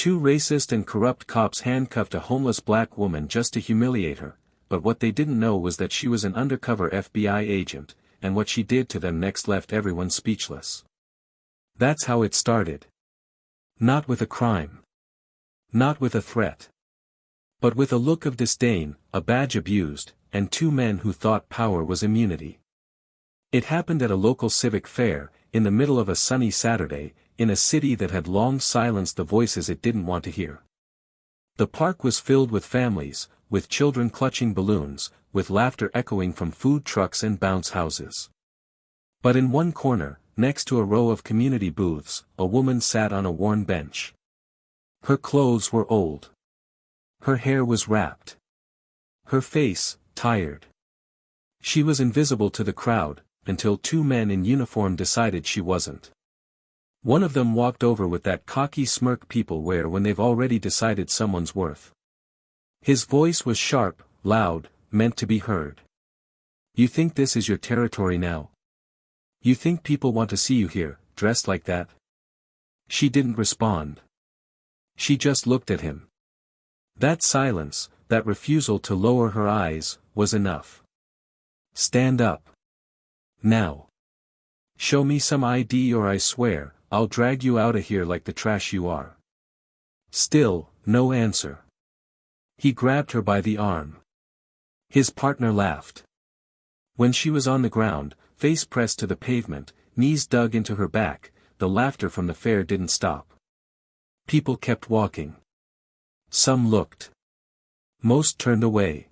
Two racist and corrupt cops handcuffed a homeless black woman just to humiliate her, but what they didn't know was that she was an undercover FBI agent, and what she did to them next left everyone speechless. That's how it started. Not with a crime. Not with a threat. But with a look of disdain, a badge abused, and two men who thought power was immunity. It happened at a local civic fair, in the middle of a sunny Saturday, in a city that had long silenced the voices it didn't want to hear. The park was filled with families, with children clutching balloons, with laughter echoing from food trucks and bounce houses. But in one corner, next to a row of community booths, a woman sat on a worn bench. Her clothes were old. Her hair was wrapped. Her face, tired. She was invisible to the crowd, until two men in uniform decided she wasn't. One of them walked over with that cocky smirk people wear when they've already decided someone's worth. His voice was sharp, loud, meant to be heard. You think this is your territory now? You think people want to see you here, dressed like that? She didn't respond. She just looked at him. That silence, that refusal to lower her eyes, was enough. Stand up. Now. Show me some ID or I swear, I'll drag you out of here like the trash you are. Still, no answer. He grabbed her by the arm. His partner laughed. When she was on the ground, face pressed to the pavement, knees dug into her back, the laughter from the fair didn't stop. People kept walking. Some looked. Most turned away.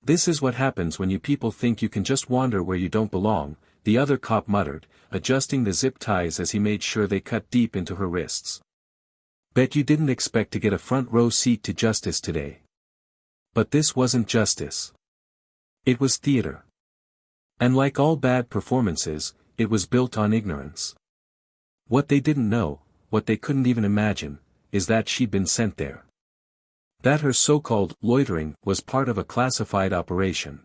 This is what happens when you people think you can just wander where you don't belong, the other cop muttered, adjusting the zip ties as he made sure they cut deep into her wrists. Bet you didn't expect to get a front row seat to justice today. But this wasn't justice. It was theater. And like all bad performances, it was built on ignorance. What they didn't know, what they couldn't even imagine, is that she'd been sent there. That her so-called loitering was part of a classified operation.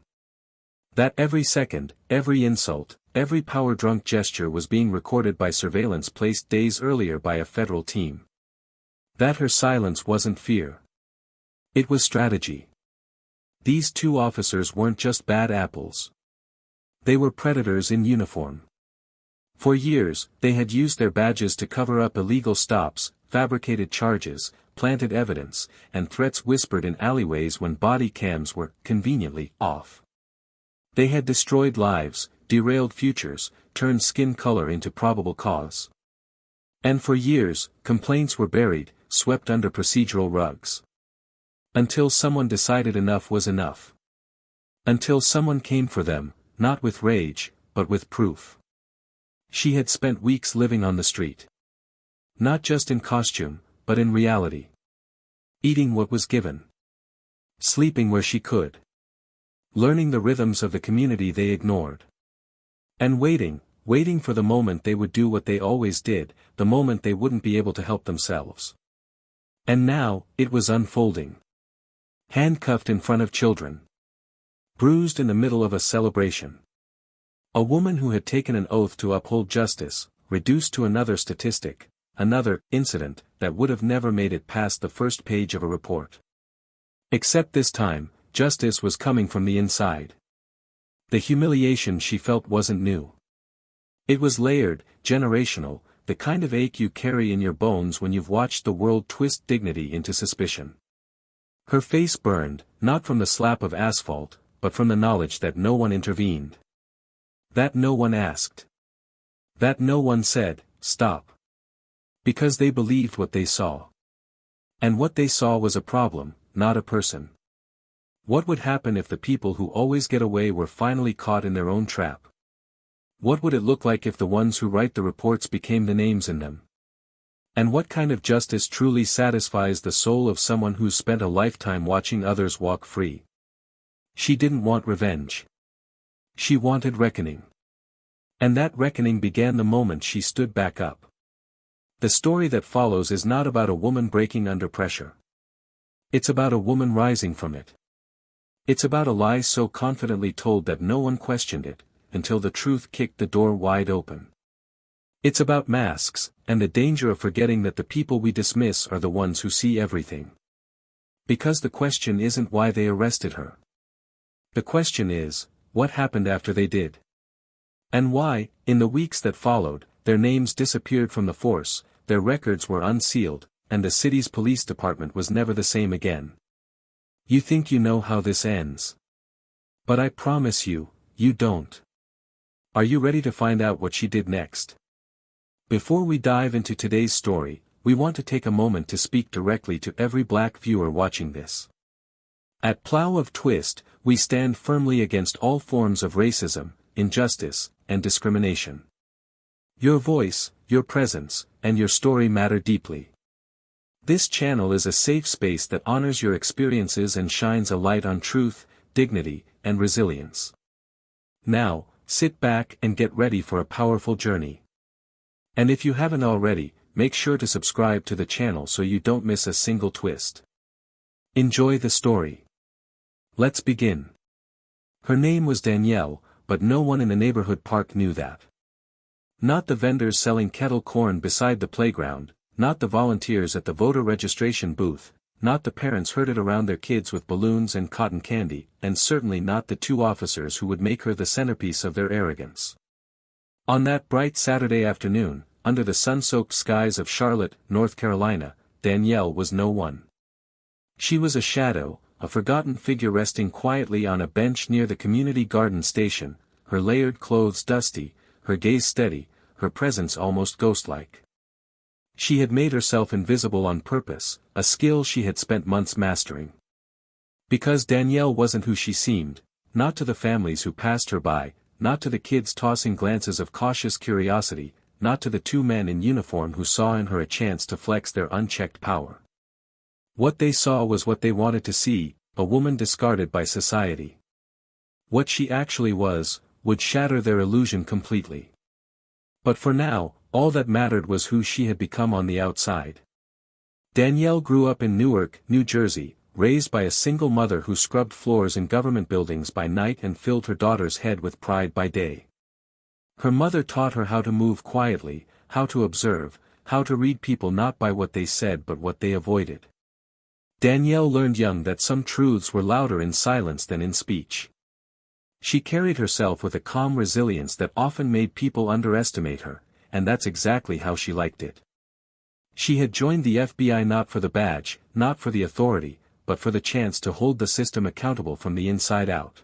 That every second, every insult, every power-drunk gesture was being recorded by surveillance placed days earlier by a federal team. That her silence wasn't fear. It was strategy. These two officers weren't just bad apples. They were predators in uniform. For years, they had used their badges to cover up illegal stops, fabricated charges, planted evidence, and threats whispered in alleyways when body cams were, conveniently, off. They had destroyed lives, derailed futures, turned skin color into probable cause. And for years, complaints were buried, swept under procedural rugs. Until someone decided enough was enough. Until someone came for them, not with rage, but with proof. She had spent weeks living on the street. Not just in costume, but in reality. Eating what was given. Sleeping where she could. Learning the rhythms of the community they ignored. And waiting for the moment they would do what they always did, the moment they wouldn't be able to help themselves. And now, it was unfolding. Handcuffed in front of children. Bruised in the middle of a celebration. A woman who had taken an oath to uphold justice, reduced to another statistic, another incident that would have never made it past the first page of a report. Except this time, justice was coming from the inside. The humiliation she felt wasn't new. It was layered, generational, the kind of ache you carry in your bones when you've watched the world twist dignity into suspicion. Her face burned, not from the slap of asphalt, but from the knowledge that no one intervened. That no one asked. That no one said, stop. Because they believed what they saw. And what they saw was a problem, not a person. What would happen if the people who always get away were finally caught in their own trap? What would it look like if the ones who write the reports became the names in them? And what kind of justice truly satisfies the soul of someone who's spent a lifetime watching others walk free? She didn't want revenge. She wanted reckoning. And that reckoning began the moment she stood back up. The story that follows is not about a woman breaking under pressure. It's about a woman rising from it. It's about a lie so confidently told that no one questioned it, until the truth kicked the door wide open. It's about masks, and the danger of forgetting that the people we dismiss are the ones who see everything. Because the question isn't why they arrested her. The question is, what happened after they did? And why, in the weeks that followed, their names disappeared from the force, their records were unsealed, and the city's police department was never the same again. You think you know how this ends. But I promise you, you don't. Are you ready to find out what she did next? Before we dive into today's story, we want to take a moment to speak directly to every Black viewer watching this. At Plow of Twist, we stand firmly against all forms of racism, injustice, and discrimination. Your voice, your presence, and your story matter deeply. This channel is a safe space that honors your experiences and shines a light on truth, dignity, and resilience. Now, sit back and get ready for a powerful journey. And if you haven't already, make sure to subscribe to the channel so you don't miss a single twist. Enjoy the story. Let's begin. Her name was Danielle, but no one in the neighborhood park knew that. Not the vendors selling kettle corn beside the playground, not the volunteers at the voter registration booth, not the parents herded around their kids with balloons and cotton candy, and certainly not the two officers who would make her the centerpiece of their arrogance. On that bright Saturday afternoon, under the sun-soaked skies of Charlotte, North Carolina, Danielle was no one. She was a shadow, a forgotten figure resting quietly on a bench near the community garden station, her layered clothes dusty, her gaze steady, her presence almost ghost-like. She had made herself invisible on purpose, a skill she had spent months mastering. Because Danielle wasn't who she seemed, not to the families who passed her by, not to the kids tossing glances of cautious curiosity, not to the two men in uniform who saw in her a chance to flex their unchecked power. What they saw was what they wanted to see, a woman discarded by society. What she actually was, would shatter their illusion completely. But for now, all that mattered was who she had become on the outside. Danielle grew up in Newark, New Jersey, raised by a single mother who scrubbed floors in government buildings by night and filled her daughter's head with pride by day. Her mother taught her how to move quietly, how to observe, how to read people not by what they said but what they avoided. Danielle learned young that some truths were louder in silence than in speech. She carried herself with a calm resilience that often made people underestimate her, and that's exactly how she liked it. She had joined the FBI not for the badge, not for the authority, but for the chance to hold the system accountable from the inside out.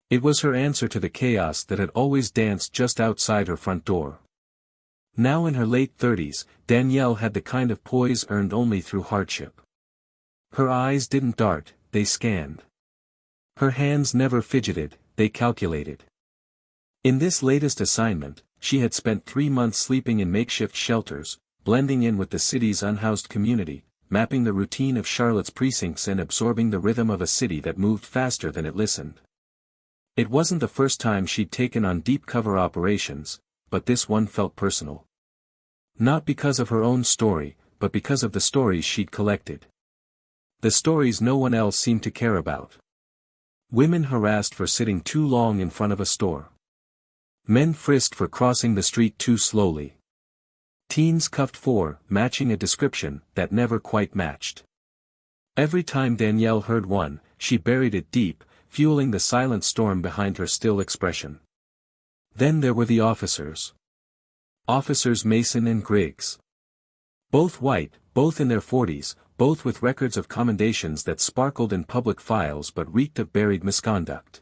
It was her answer to the chaos that had always danced just outside her front door. Now in her late 30s, Danielle had the kind of poise earned only through hardship. Her eyes didn't dart, they scanned. Her hands never fidgeted, they calculated. In this latest assignment, she had spent 3 months sleeping in makeshift shelters, blending in with the city's unhoused community, mapping the routine of Charlotte's precincts and absorbing the rhythm of a city that moved faster than it listened. It wasn't the first time she'd taken on deep cover operations, but this one felt personal. Not because of her own story, but because of the stories she'd collected. The stories no one else seemed to care about. Women harassed for sitting too long in front of a store. Men frisked for crossing the street too slowly. Teens cuffed for matching a description that never quite matched. Every time Danielle heard one, she buried it deep, fueling the silent storm behind her still expression. Then there were the officers. Officers Mason and Griggs. Both white, both in their 40s, both with records of commendations that sparkled in public files but reeked of buried misconduct.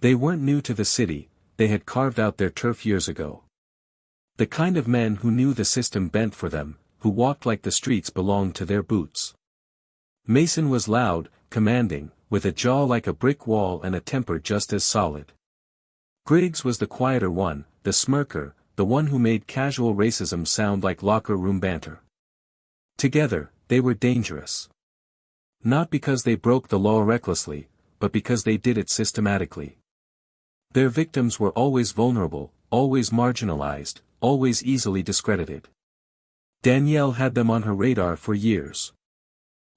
They weren't new to the city, they had carved out their turf years ago. The kind of men who knew the system bent for them, who walked like the streets belonged to their boots. Mason was loud, commanding, with a jaw like a brick wall and a temper just as solid. Griggs was the quieter one, the smirker, the one who made casual racism sound like locker room banter. Together, they were dangerous. Not because they broke the law recklessly, but because they did it systematically. Their victims were always vulnerable, always marginalized, always easily discredited. Danielle had them on her radar for years.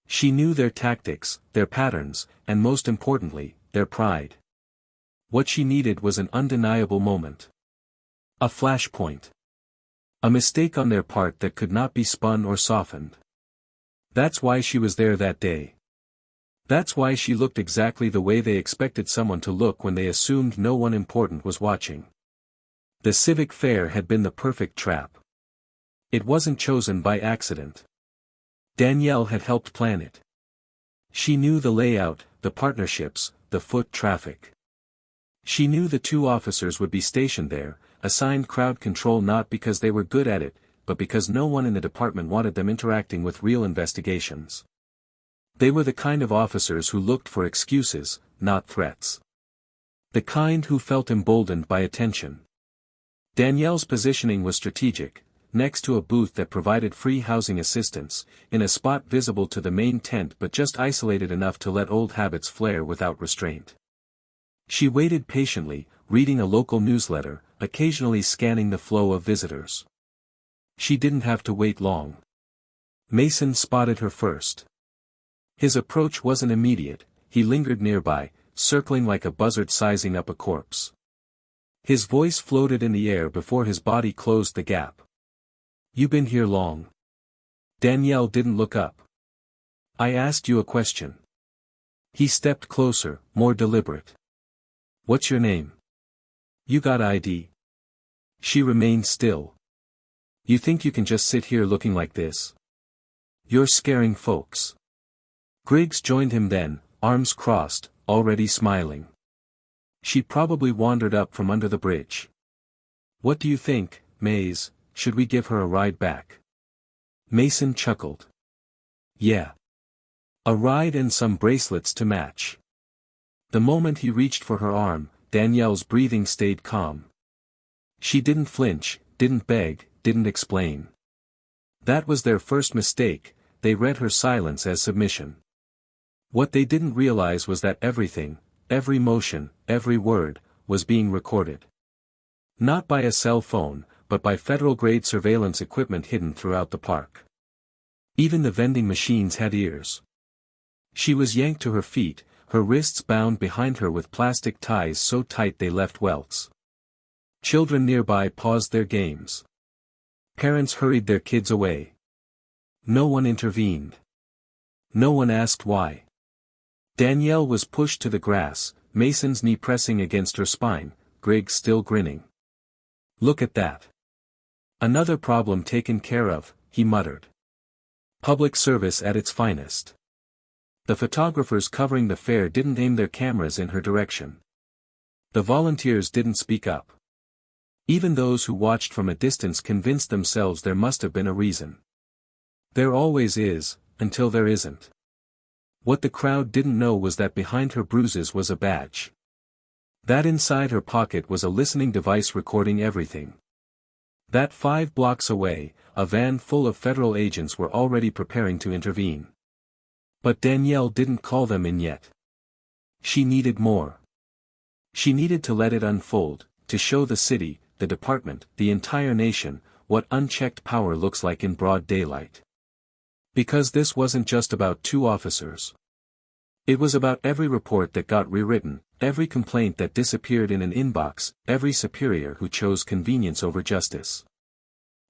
She knew their tactics, their patterns, and most importantly, their pride. What she needed was an undeniable moment. A flashpoint. A mistake on their part that could not be spun or softened. That's why she was there that day. That's why she looked exactly the way they expected someone to look when they assumed no one important was watching. The civic fair had been the perfect trap. It wasn't chosen by accident. Danielle had helped plan it. She knew the layout, the partnerships, the foot traffic. She knew the two officers would be stationed there, assigned crowd control not because they were good at it, but because no one in the department wanted them interacting with real investigations. They were the kind of officers who looked for excuses, not threats. The kind who felt emboldened by attention. Danielle's positioning was strategic, next to a booth that provided free housing assistance, in a spot visible to the main tent but just isolated enough to let old habits flare without restraint. She waited patiently, reading a local newsletter, occasionally scanning the flow of visitors. She didn't have to wait long. Mason spotted her first. His approach wasn't immediate, he lingered nearby, circling like a buzzard sizing up a corpse. His voice floated in the air before his body closed the gap. "You been here long?" Danielle didn't look up. "I asked you a question." He stepped closer, more deliberate. "What's your name?" "You got ID?" She remained still. "You think you can just sit here looking like this? You're scaring folks." Griggs joined him then, arms crossed, already smiling. She probably wandered up from under the bridge. "What do you think, Maze, should we give her a ride back?" Mason chuckled. "Yeah. A ride and some bracelets to match." The moment he reached for her arm, Danielle's breathing stayed calm. She didn't flinch, didn't beg, didn't explain. That was their first mistake, they read her silence as submission. What they didn't realize was that everything, every motion, every word, was being recorded. Not by a cell phone, but by federal-grade surveillance equipment hidden throughout the park. Even the vending machines had ears. She was yanked to her feet, her wrists bound behind her with plastic ties so tight they left welts. Children nearby paused their games. Parents hurried their kids away. No one intervened. No one asked why. Danielle was pushed to the grass, Mason's knee pressing against her spine, Griggs still grinning. "Look at that. Another problem taken care of," he muttered. Public service at its finest. The photographers covering the fair didn't aim their cameras in her direction. The volunteers didn't speak up. Even those who watched from a distance convinced themselves there must have been a reason. There always is, until there isn't. What the crowd didn't know was that behind her bruises was a badge. That inside her pocket was a listening device recording everything. That 5 blocks away, a van full of federal agents were already preparing to intervene. But Danielle didn't call them in yet. She needed more. She needed to let it unfold, to show the city, the department, the entire nation, what unchecked power looks like in broad daylight. Because this wasn't just about 2 officers. It was about every report that got rewritten, every complaint that disappeared in an inbox, every superior who chose convenience over justice.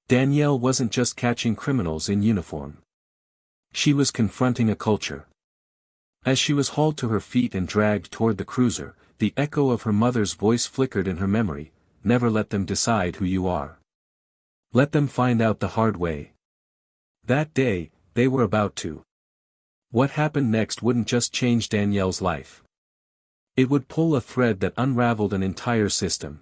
Danielle wasn't just catching criminals in uniform. She was confronting a culture. As she was hauled to her feet and dragged toward the cruiser, the echo of her mother's voice flickered in her memory, "Never let them decide who you are. Let them find out the hard way." That day, they were about to. What happened next wouldn't just change Danielle's life. It would pull a thread that unraveled an entire system.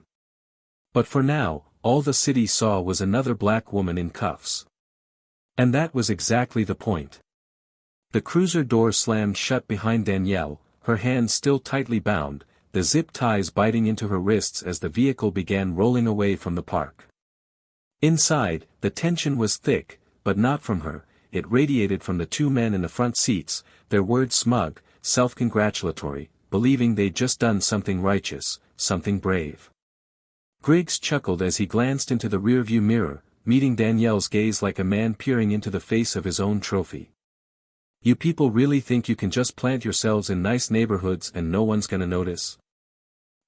But for now, all the city saw was another black woman in cuffs. And that was exactly the point. The cruiser door slammed shut behind Danielle, her hands still tightly bound, the zip ties biting into her wrists as the vehicle began rolling away from the park. Inside, the tension was thick, but not from her. It radiated from the 2 men in the front seats, their words smug, self-congratulatory, believing they'd just done something righteous, something brave. Griggs chuckled as he glanced into the rearview mirror, meeting Danielle's gaze like a man peering into the face of his own trophy. "You people really think you can just plant yourselves in nice neighborhoods and no one's gonna notice?"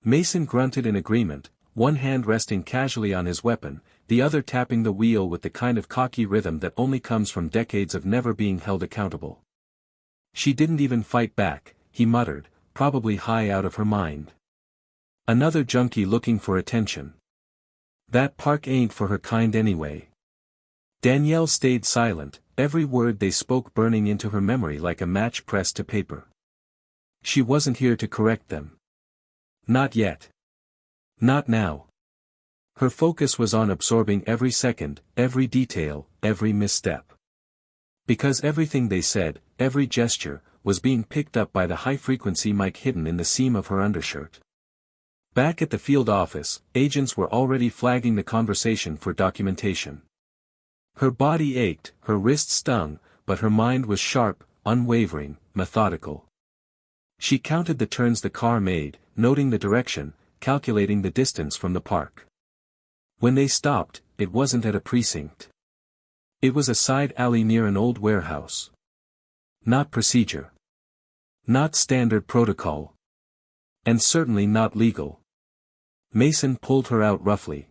Mason grunted in agreement, one hand resting casually on his weapon, the other tapping the wheel with the kind of cocky rhythm that only comes from decades of never being held accountable. "She didn't even fight back," he muttered, probably high out of her mind. "Another junkie looking for attention. That park ain't for her kind anyway." Danielle stayed silent, every word they spoke burning into her memory like a match pressed to paper. She wasn't here to correct them. Not yet. Not now. Her focus was on absorbing every second, every detail, every misstep. Because everything they said, every gesture, was being picked up by the high-frequency mic hidden in the seam of her undershirt. Back at the field office, agents were already flagging the conversation for documentation. Her body ached, her wrists stung, but her mind was sharp, unwavering, methodical. She counted the turns the car made, noting the direction, calculating the distance from the park. When they stopped, it wasn't at a precinct. It was a side alley near an old warehouse. Not procedure. Not standard protocol. And certainly not legal. Mason pulled her out roughly.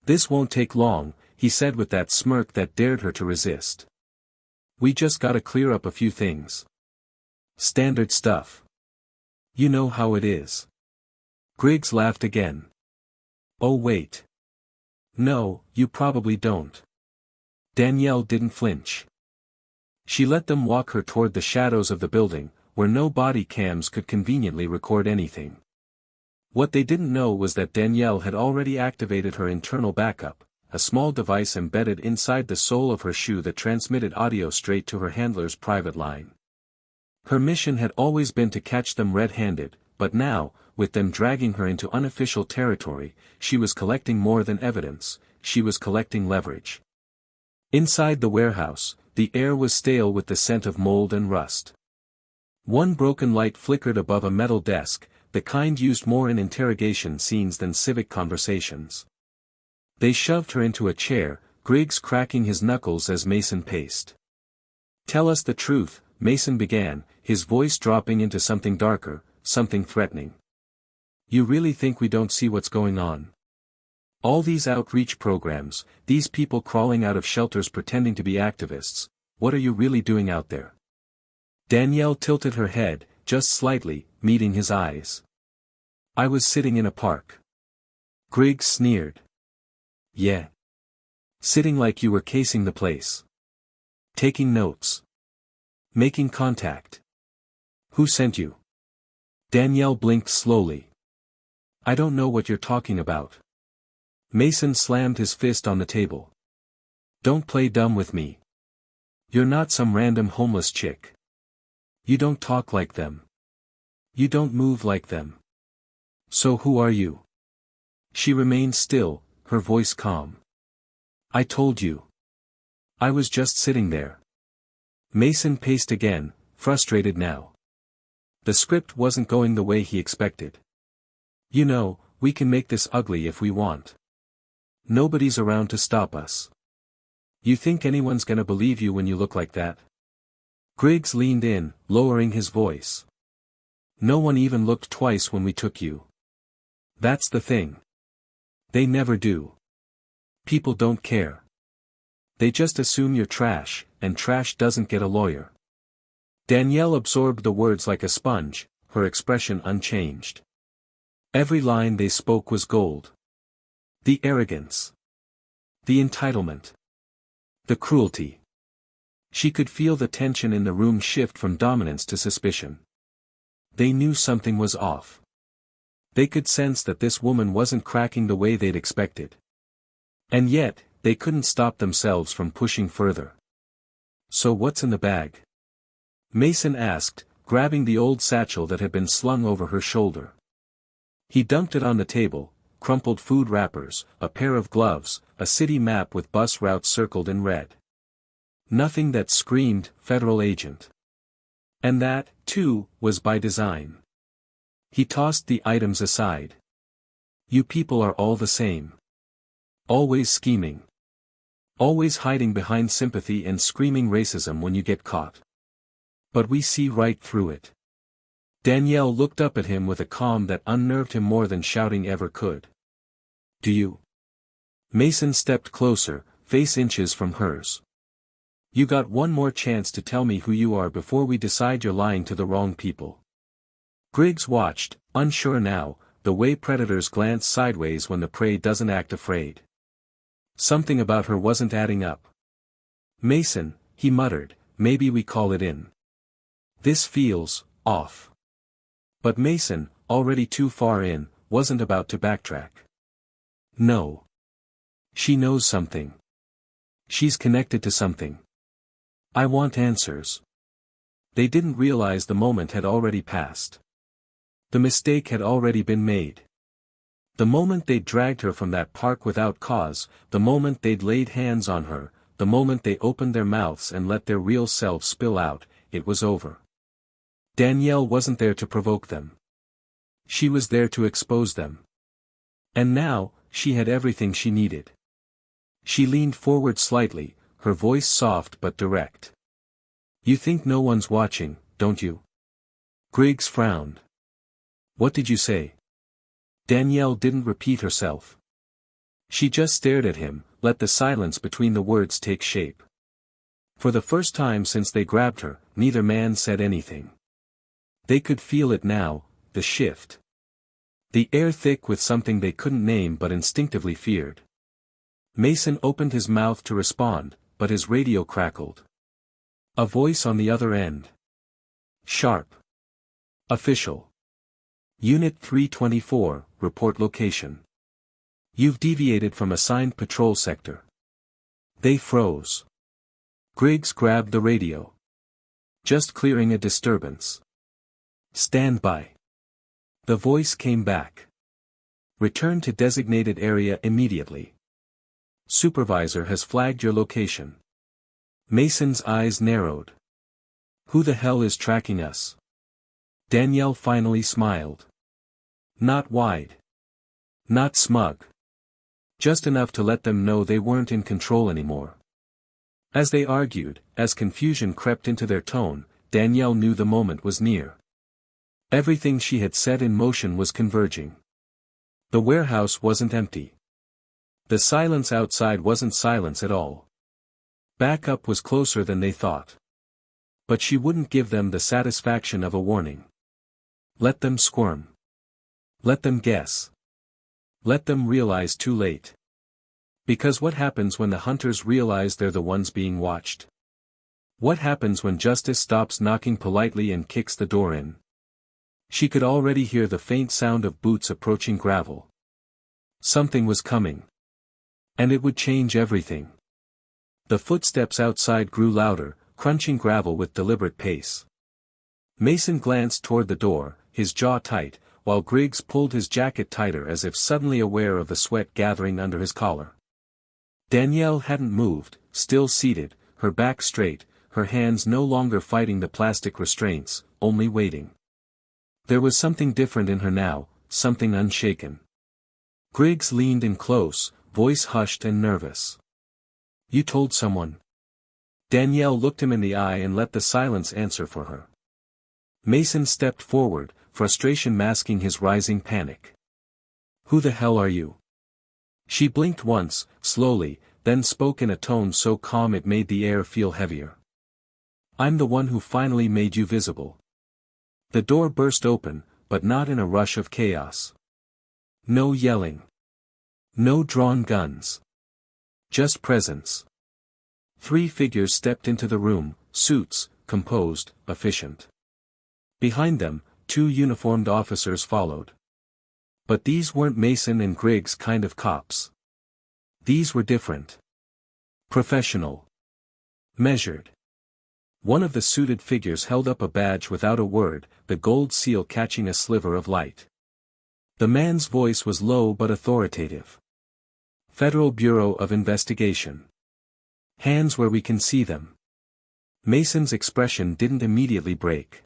"This won't take long," he said with that smirk that dared her to resist. "We just gotta clear up a few things. Standard stuff. You know how it is." Griggs laughed again. "Oh wait. No, you probably don't." Danielle didn't flinch. She let them walk her toward the shadows of the building, where no body cams could conveniently record anything. What they didn't know was that Danielle had already activated her internal backup, a small device embedded inside the sole of her shoe that transmitted audio straight to her handler's private line. Her mission had always been to catch them red-handed, but now, with them dragging her into unofficial territory, she was collecting more than evidence, she was collecting leverage. Inside the warehouse, the air was stale with the scent of mold and rust. One broken light flickered above a metal desk, the kind used more in interrogation scenes than civic conversations. They shoved her into a chair, Griggs cracking his knuckles as Mason paced. "Tell us the truth," Mason began, his voice dropping into something darker, something threatening. "You really think we don't see what's going on? All these outreach programs, these people crawling out of shelters pretending to be activists, what are you really doing out there?" Danielle tilted her head, just slightly, meeting his eyes. "I was sitting in a park." Griggs sneered. "Yeah. Sitting like you were casing the place. Taking notes. Making contact. Who sent you?" Danielle blinked slowly. "I don't know what you're talking about." Mason slammed his fist on the table. "Don't play dumb with me. You're not some random homeless chick. You don't talk like them. You don't move like them. So who are you?" She remained still, her voice calm. "I told you. I was just sitting there." Mason paced again, frustrated now. The script wasn't going the way he expected. "You know, we can make this ugly if we want. Nobody's around to stop us. You think anyone's gonna believe you when you look like that?" Griggs leaned in, lowering his voice. "No one even looked twice when we took you. That's the thing. They never do. People don't care. They just assume you're trash, and trash doesn't get a lawyer." Danielle absorbed the words like a sponge, her expression unchanged. Every line they spoke was gold. The arrogance. The entitlement. The cruelty. She could feel the tension in the room shift from dominance to suspicion. They knew something was off. They could sense that this woman wasn't cracking the way they'd expected. And yet, they couldn't stop themselves from pushing further. "So what's in the bag?" Mason asked, grabbing the old satchel that had been slung over her shoulder. He dumped it on the table, crumpled food wrappers, a pair of gloves, a city map with bus routes circled in red. Nothing that screamed, federal agent. And that, too, was by design. He tossed the items aside. "You people are all the same. Always scheming. Always hiding behind sympathy and screaming racism when you get caught. But we see right through it." Danielle looked up at him with a calm that unnerved him more than shouting ever could. "Do you?" Mason stepped closer, face inches from hers. You got one more chance to tell me who you are before we decide you're lying to the wrong people. Griggs watched, unsure now, the way predators glance sideways when the prey doesn't act afraid. Something about her wasn't adding up. Mason, he muttered, maybe we call it in. This feels off. But Mason, already too far in, wasn't about to backtrack. No. She knows something. She's connected to something. I want answers. They didn't realize the moment had already passed. The mistake had already been made. The moment they'd dragged her from that park without cause, the moment they'd laid hands on her, the moment they opened their mouths and let their real selves spill out, it was over. Danielle wasn't there to provoke them. She was there to expose them. And now, she had everything she needed. She leaned forward slightly, her voice soft but direct. You think no one's watching, don't you? Griggs frowned. What did you say? Danielle didn't repeat herself. She just stared at him, let the silence between the words take shape. For the first time since they grabbed her, neither man said anything. They could feel it now, the shift. The air thick with something they couldn't name but instinctively feared. Mason opened his mouth to respond, but his radio crackled. A voice on the other end. Sharp. Official. Unit 324, report location. You've deviated from assigned patrol sector. They froze. Griggs grabbed the radio. Just clearing a disturbance. Stand by. The voice came back. Return to designated area immediately. Supervisor has flagged your location. Mason's eyes narrowed. Who the hell is tracking us? Danielle finally smiled. Not wide. Not smug. Just enough to let them know they weren't in control anymore. As they argued, as confusion crept into their tone, Danielle knew the moment was near. Everything she had set in motion was converging. The warehouse wasn't empty. The silence outside wasn't silence at all. Backup was closer than they thought. But she wouldn't give them the satisfaction of a warning. Let them squirm. Let them guess. Let them realize too late. Because what happens when the hunters realize they're the ones being watched? What happens when justice stops knocking politely and kicks the door in? She could already hear the faint sound of boots approaching gravel. Something was coming. And it would change everything. The footsteps outside grew louder, crunching gravel with deliberate pace. Mason glanced toward the door, his jaw tight, while Griggs pulled his jacket tighter as if suddenly aware of the sweat gathering under his collar. Danielle hadn't moved, still seated, her back straight, her hands no longer fighting the plastic restraints, only waiting. There was something different in her now, something unshaken. Griggs leaned in close, voice hushed and nervous. You told someone. Danielle looked him in the eye and let the silence answer for her. Mason stepped forward, frustration masking his rising panic. Who the hell are you? She blinked once, slowly, then spoke in a tone so calm it made the air feel heavier. I'm the one who finally made you visible. The door burst open, but not in a rush of chaos. No yelling. No drawn guns. Just presence. 3 figures stepped into the room, suits, composed, efficient. Behind them, 2 uniformed officers followed. But these weren't Mason and Griggs kind of cops. These were different. Professional. Measured. One of the suited figures held up a badge without a word, the gold seal catching a sliver of light. The man's voice was low but authoritative. Federal Bureau of Investigation. Hands where we can see them. Mason's expression didn't immediately break.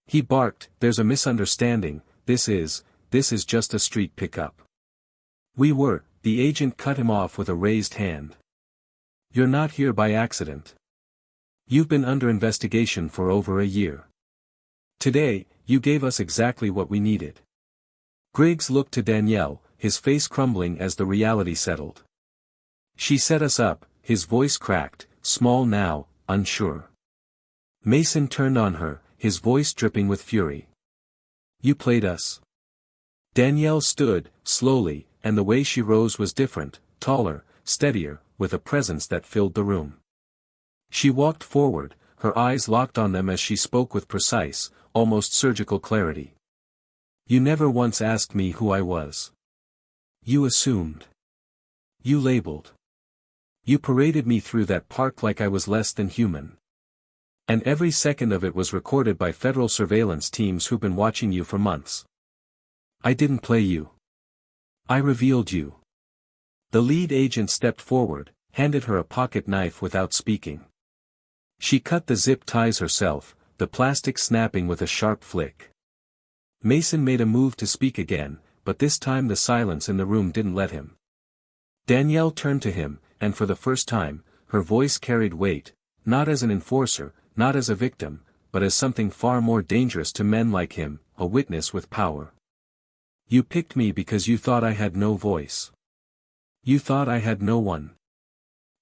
He barked, there's a misunderstanding, this is just a street pickup. The agent cut him off with a raised hand. You're not here by accident. You've been under investigation for over a year. Today, you gave us exactly what we needed. Griggs looked to Danielle, his face crumbling as the reality settled. She set us up, his voice cracked, small now, unsure. Mason turned on her, his voice dripping with fury. You played us. Danielle stood, slowly, and the way she rose was different, taller, steadier, with a presence that filled the room. She walked forward, her eyes locked on them as she spoke with precise, almost surgical clarity. You never once asked me who I was. You assumed. You labeled. You paraded me through that park like I was less than human. And every second of it was recorded by federal surveillance teams who've been watching you for months. I didn't play you. I revealed you. The lead agent stepped forward, handed her a pocket knife without speaking. She cut the zip ties herself, the plastic snapping with a sharp flick. Mason made a move to speak again, but this time the silence in the room didn't let him. Danielle turned to him, and for the first time, her voice carried weight, not as an enforcer, not as a victim, but as something far more dangerous to men like him, a witness with power. You picked me because you thought I had no voice. You thought I had no one.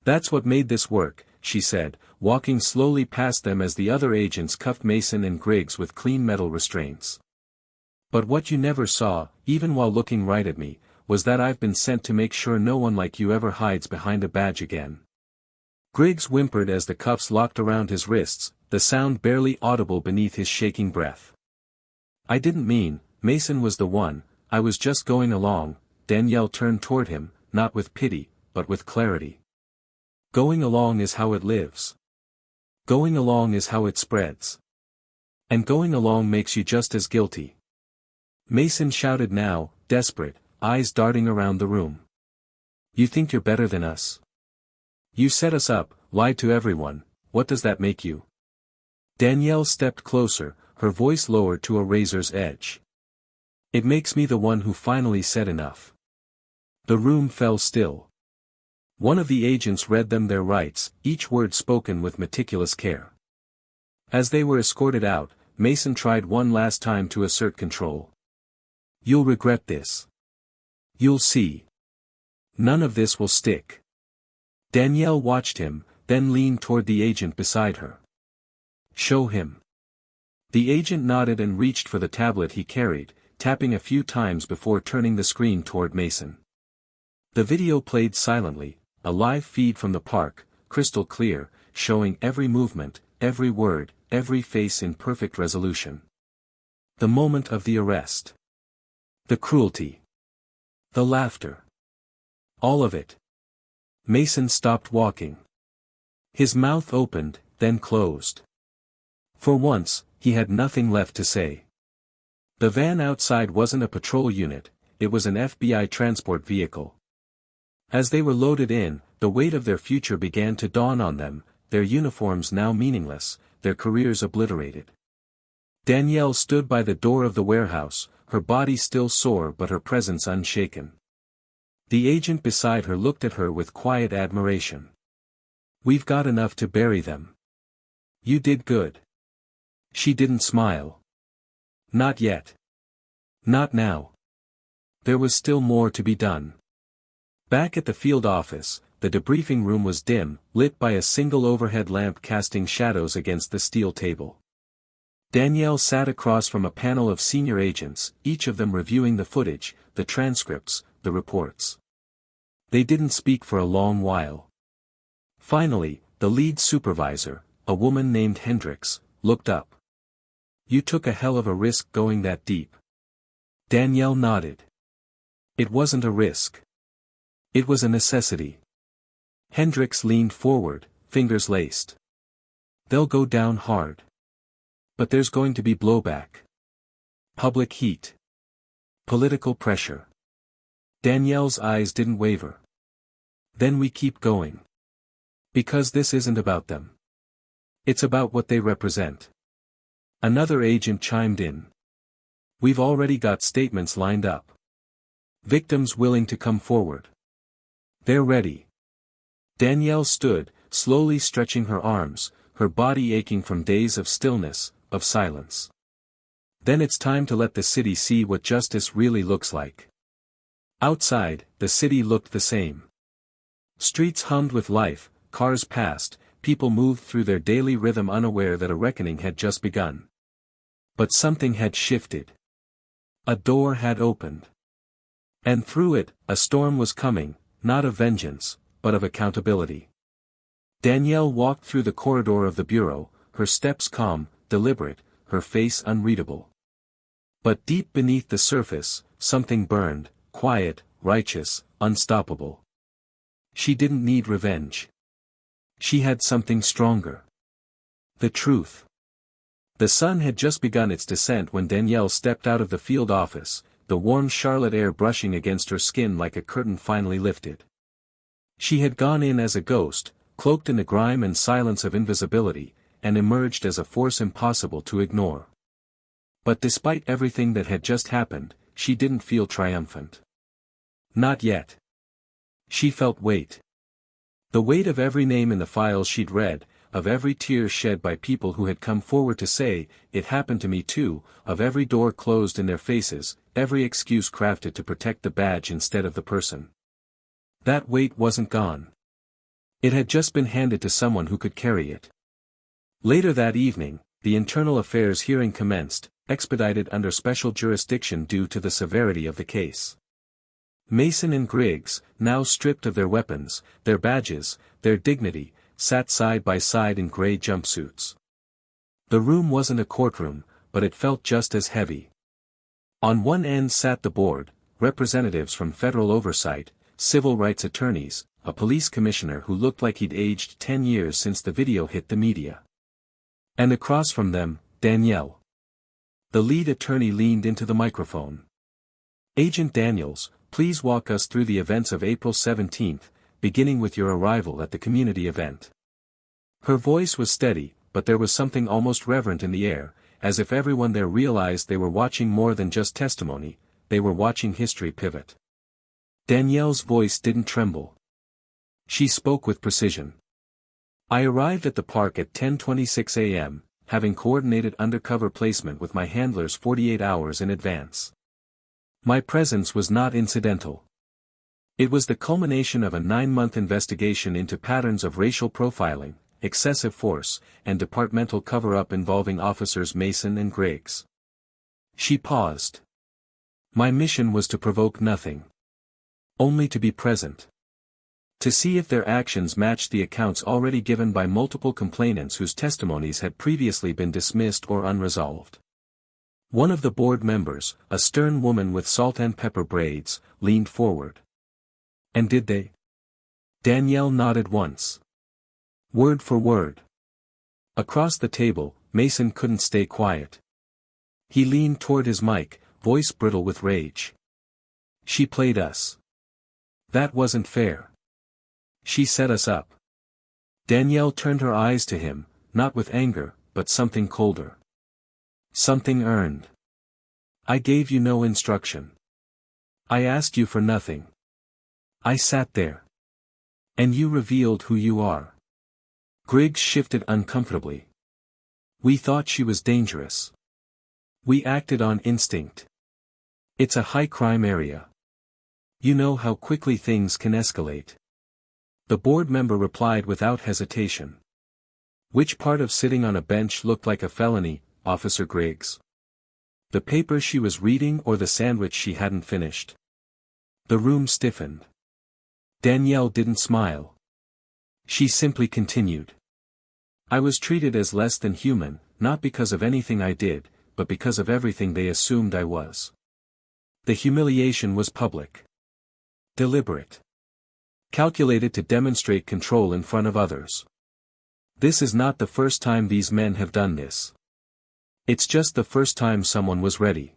That's what made this work, she said, walking slowly past them as the other agents cuffed Mason and Griggs with clean metal restraints. But what you never saw, even while looking right at me, was that I've been sent to make sure no one like you ever hides behind a badge again. Griggs whimpered as the cuffs locked around his wrists, the sound barely audible beneath his shaking breath. I didn't mean, Mason was the one, I was just going along. Danielle turned toward him, not with pity, but with clarity. Going along is how it lives. Going along is how it spreads. And going along makes you just as guilty. Mason shouted now, desperate, eyes darting around the room. You think you're better than us? You set us up, lied to everyone, what does that make you? Danielle stepped closer, her voice lowered to a razor's edge. It makes me the one who finally said enough. The room fell still. One of the agents read them their rights, each word spoken with meticulous care. As they were escorted out, Mason tried one last time to assert control. You'll regret this. You'll see. None of this will stick. Danielle watched him, then leaned toward the agent beside her. Show him. The agent nodded and reached for the tablet he carried, tapping a few times before turning the screen toward Mason. The video played silently, a live feed from the park, crystal clear, showing every movement, every word, every face in perfect resolution. The moment of the arrest. The cruelty. The laughter. All of it. Mason stopped walking. His mouth opened, then closed. For once, he had nothing left to say. The van outside wasn't a patrol unit, it was an FBI transport vehicle. As they were loaded in, the weight of their future began to dawn on them, their uniforms now meaningless, their careers obliterated. Danielle stood by the door of the warehouse, her body still sore but her presence unshaken. The agent beside her looked at her with quiet admiration. We've got enough to bury them. You did good. She didn't smile. Not yet. Not now. There was still more to be done. Back at the field office, the debriefing room was dim, lit by a single overhead lamp casting shadows against the steel table. Danielle sat across from a panel of senior agents, each of them reviewing the footage, the transcripts, the reports. They didn't speak for a long while. Finally, the lead supervisor, a woman named Hendricks, looked up. You took a hell of a risk going that deep. Danielle nodded. It wasn't a risk. It was a necessity. Hendricks leaned forward, fingers laced. They'll go down hard. But there's going to be blowback. Public heat. Political pressure. Danielle's eyes didn't waver. Then we keep going. Because this isn't about them. It's about what they represent. Another agent chimed in. We've already got statements lined up. Victims willing to come forward. They're ready. Danielle stood, slowly stretching her arms, her body aching from days of stillness, of silence. Then it's time to let the city see what justice really looks like. Outside, the city looked the same. Streets hummed with life, cars passed, people moved through their daily rhythm unaware that a reckoning had just begun. But something had shifted. A door had opened. And through it, a storm was coming, not of vengeance, but of accountability. Danielle walked through the corridor of the bureau, her steps calm, deliberate, her face unreadable. But deep beneath the surface, something burned, quiet, righteous, unstoppable. She didn't need revenge. She had something stronger. The truth. The sun had just begun its descent when Danielle stepped out of the field office, the warm Charlotte air brushing against her skin like a curtain finally lifted. She had gone in as a ghost, cloaked in the grime and silence of invisibility, and emerged as a force impossible to ignore. But despite everything that had just happened, she didn't feel triumphant. Not yet. She felt weight. The weight of every name in the files she'd read, of every tear shed by people who had come forward to say, "It happened to me too," of every door closed in their faces, every excuse crafted to protect the badge instead of the person. That weight wasn't gone. It had just been handed to someone who could carry it. Later that evening, the internal affairs hearing commenced, expedited under special jurisdiction due to the severity of the case. Mason and Griggs, now stripped of their weapons, their badges, their dignity, sat side by side in gray jumpsuits. The room wasn't a courtroom, but it felt just as heavy. On one end sat the board, representatives from federal oversight, civil rights attorneys, a police commissioner who looked like he'd aged 10 years since the video hit the media. And across from them, Danielle. The lead attorney leaned into the microphone. "Agent Daniels, please walk us through the events of April 17th, beginning with your arrival at the community event." Her voice was steady, but there was something almost reverent in the air, as if everyone there realized they were watching more than just testimony, they were watching history pivot. Danielle's voice didn't tremble. She spoke with precision. "I arrived at the park at 10:26 a.m., having coordinated undercover placement with my handlers 48 hours in advance. My presence was not incidental. It was the culmination of a 9-month investigation into patterns of racial profiling, excessive force, and departmental cover-up involving officers Mason and Griggs." She paused. "My mission was to provoke nothing. Only to be present. To see if their actions matched the accounts already given by multiple complainants whose testimonies had previously been dismissed or unresolved." One of the board members, a stern woman with salt and pepper braids, leaned forward. "And did they?" Danielle nodded once. "Word for word." Across the table, Mason couldn't stay quiet. He leaned toward his mic, voice brittle with rage. "She played us. That wasn't fair. She set us up." Danielle turned her eyes to him, not with anger, but something colder. "Something earned. I gave you no instruction. I asked you for nothing. I sat there. And you revealed who you are." Griggs shifted uncomfortably. "We thought she was dangerous. We acted on instinct. It's a high-crime area. You know how quickly things can escalate." The board member replied without hesitation. "Which part of sitting on a bench looked like a felony, Officer Griggs? The paper she was reading or the sandwich she hadn't finished?" The room stiffened. Danielle didn't smile. She simply continued. "I was treated as less than human, not because of anything I did, but because of everything they assumed I was. The humiliation was public. Deliberate. Calculated to demonstrate control in front of others. This is not the first time these men have done this. It's just the first time someone was ready."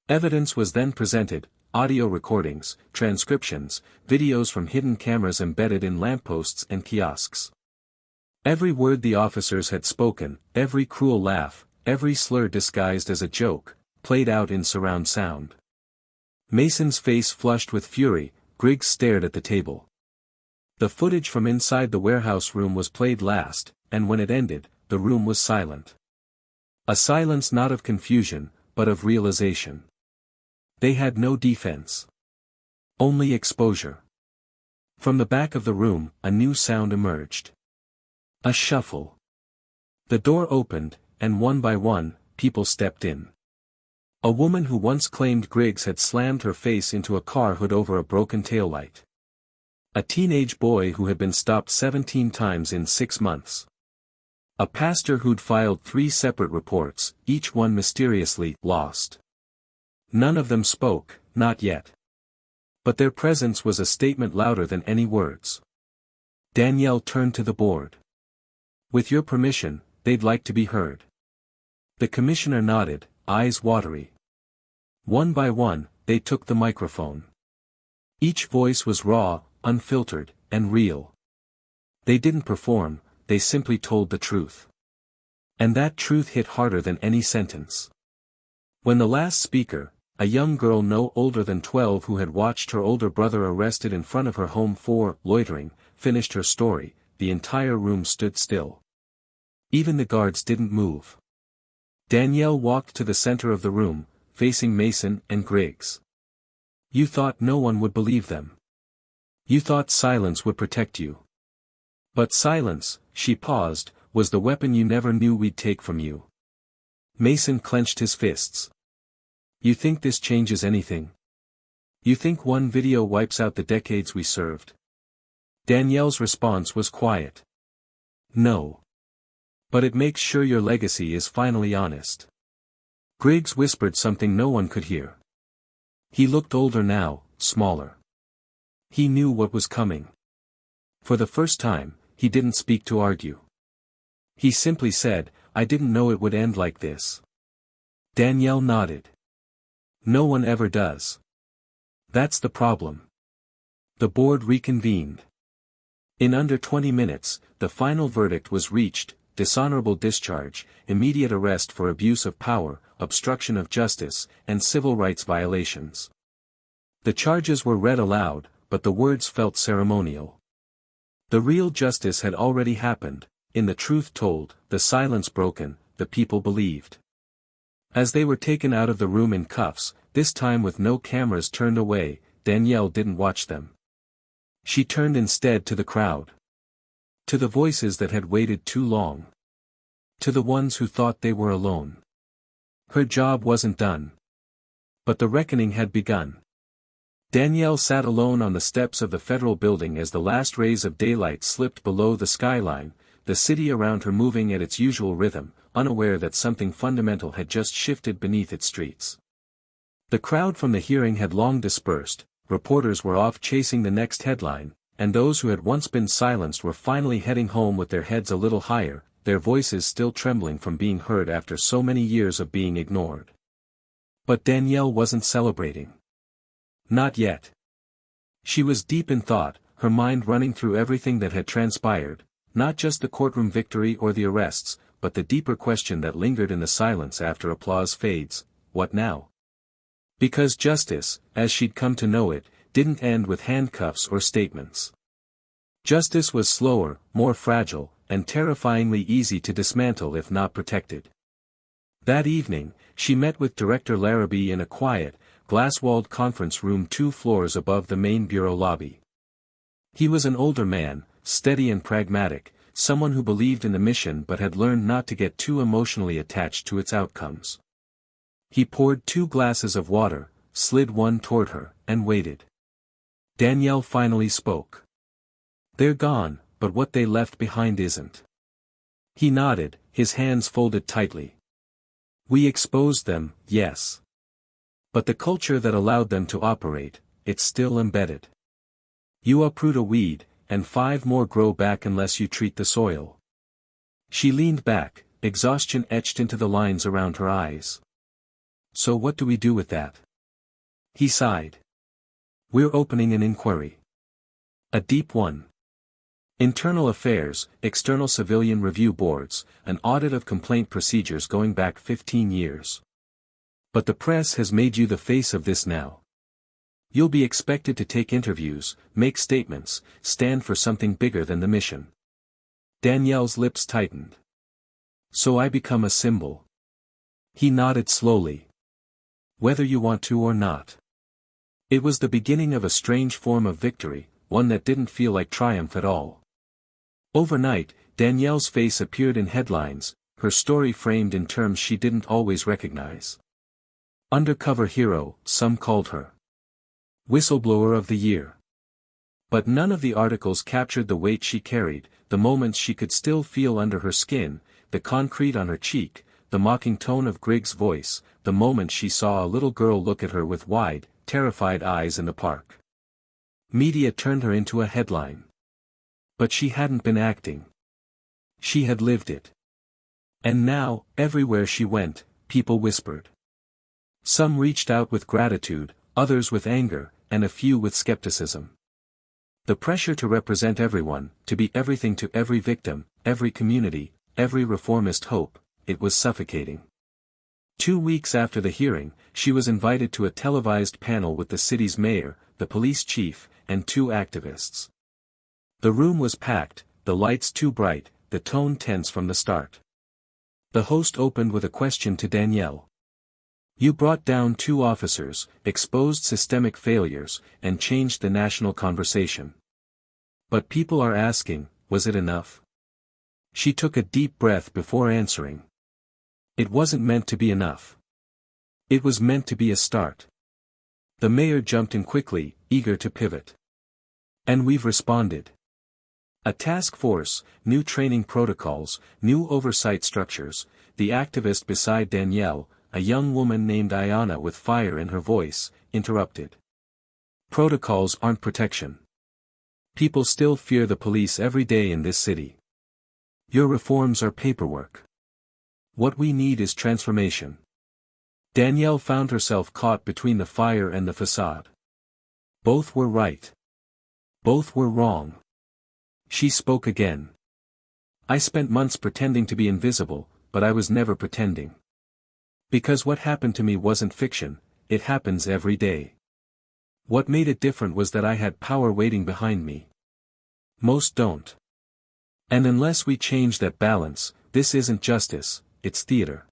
Evidence was then presented, audio recordings, transcriptions, videos from hidden cameras embedded in lampposts and kiosks. Every word the officers had spoken, every cruel laugh, every slur disguised as a joke, played out in surround sound. Mason's face flushed with fury, Griggs stared at the table. The footage from inside the warehouse room was played last, and when it ended, the room was silent. A silence not of confusion, but of realization. They had no defense. Only exposure. From the back of the room, a new sound emerged. A shuffle. The door opened, and one by one, people stepped in. A woman who once claimed Griggs had slammed her face into a car hood over a broken taillight. A teenage boy who had been stopped 17 times in 6 months. A pastor who'd filed 3 separate reports, each one mysteriously lost. None of them spoke, not yet. But their presence was a statement louder than any words. Danielle turned to the board. With your permission, they'd like to be heard. The commissioner nodded, eyes watery. One by one, they took the microphone. Each voice was raw, unfiltered, and real. They didn't perform, they simply told the truth. And that truth hit harder than any sentence. When the last speaker, a young girl no older than 12 who had watched her older brother arrested in front of her home for loitering, finished her story, the entire room stood still. Even the guards didn't move. Danielle walked to the center of the room, facing Mason and Griggs. You thought no one would believe them. You thought silence would protect you. But silence, she paused, was the weapon you never knew we'd take from you. Mason clenched his fists. You think this changes anything? You think one video wipes out the decades we served? Danielle's response was quiet. No. But it makes sure your legacy is finally honest. Griggs whispered something no one could hear. He looked older now, smaller. He knew what was coming. For the first time, he didn't speak to argue. He simply said, I didn't know it would end like this. Danielle nodded. No one ever does. That's the problem. The board reconvened. In under 20 minutes, the final verdict was reached: dishonorable discharge, immediate arrest for abuse of power, obstruction of justice, and civil rights violations. The charges were read aloud, but the words felt ceremonial. The real justice had already happened, in the truth told, the silence broken, the people believed. As they were taken out of the room in cuffs, this time with no cameras turned away, Danielle didn't watch them. She turned instead to the crowd. To the voices that had waited too long. To the ones who thought they were alone. Her job wasn't done. But the reckoning had begun. Danielle sat alone on the steps of the federal building as the last rays of daylight slipped below the skyline, the city around her moving at its usual rhythm, unaware that something fundamental had just shifted beneath its streets. The crowd from the hearing had long dispersed, reporters were off chasing the next headline, and those who had once been silenced were finally heading home with their heads a little higher, their voices still trembling from being heard after so many years of being ignored. But Danielle wasn't celebrating. Not yet. She was deep in thought, her mind running through everything that had transpired, not just the courtroom victory or the arrests, but the deeper question that lingered in the silence after applause fades: what now? Because justice, as she'd come to know it, didn't end with handcuffs or statements. Justice was slower, more fragile, and terrifyingly easy to dismantle if not protected. That evening, she met with Director Larrabee in a quiet, glass-walled conference room 2 floors above the main bureau lobby. He was an older man, steady and pragmatic, someone who believed in the mission but had learned not to get too emotionally attached to its outcomes. He poured 2 glasses of water, slid one toward her, and waited. Danielle finally spoke. They're gone, but what they left behind isn't. He nodded, his hands folded tightly. We exposed them, yes. But the culture that allowed them to operate, it's still embedded. You uproot a weed, and 5 more grow back unless you treat the soil. She leaned back, exhaustion etched into the lines around her eyes. So what do we do with that? He sighed. We're opening an inquiry. A deep one. Internal affairs, external civilian review boards, an audit of complaint procedures going back 15 years. But the press has made you the face of this now. You'll be expected to take interviews, make statements, stand for something bigger than the mission. Danielle's lips tightened. So I become a symbol. He nodded slowly. Whether you want to or not. It was the beginning of a strange form of victory, one that didn't feel like triumph at all. Overnight, Danielle's face appeared in headlines, her story framed in terms she didn't always recognize. Undercover hero, some called her. Whistleblower of the year. But none of the articles captured the weight she carried, the moments she could still feel under her skin, the concrete on her cheek, the mocking tone of Griggs' voice, the moment she saw a little girl look at her with wide, terrified eyes in the park. Media turned her into a headline. But she hadn't been acting. She had lived it. And now, everywhere she went, people whispered. Some reached out with gratitude, others with anger, and a few with skepticism. The pressure to represent everyone, to be everything to every victim, every community, every reformist hope, it was suffocating. 2 weeks after the hearing, she was invited to a televised panel with the city's mayor, the police chief, and 2 activists. The room was packed, the lights too bright, the tone tense from the start. The host opened with a question to Danielle. You brought down 2 officers, exposed systemic failures, and changed the national conversation. But people are asking, was it enough? She took a deep breath before answering. It wasn't meant to be enough. It was meant to be a start. The mayor jumped in quickly, eager to pivot. And we've responded. A task force, new training protocols, new oversight structures. The activist beside Danielle, a young woman named Ayanna with fire in her voice, interrupted. Protocols aren't protection. People still fear the police every day in this city. Your reforms are paperwork. What we need is transformation. Danielle found herself caught between the fire and the facade. Both were right. Both were wrong. She spoke again. I spent months pretending to be invisible, but I was never pretending. Because what happened to me wasn't fiction, it happens every day. What made it different was that I had power waiting behind me. Most don't. And unless we change that balance, this isn't justice, it's theater.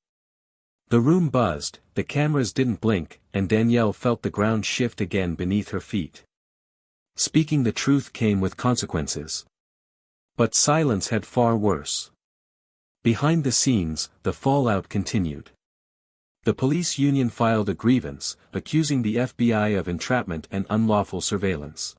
The room buzzed, the cameras didn't blink, and Danielle felt the ground shift again beneath her feet. Speaking the truth came with consequences. But silence had far worse. Behind the scenes, the fallout continued. The police union filed a grievance, accusing the FBI of entrapment and unlawful surveillance.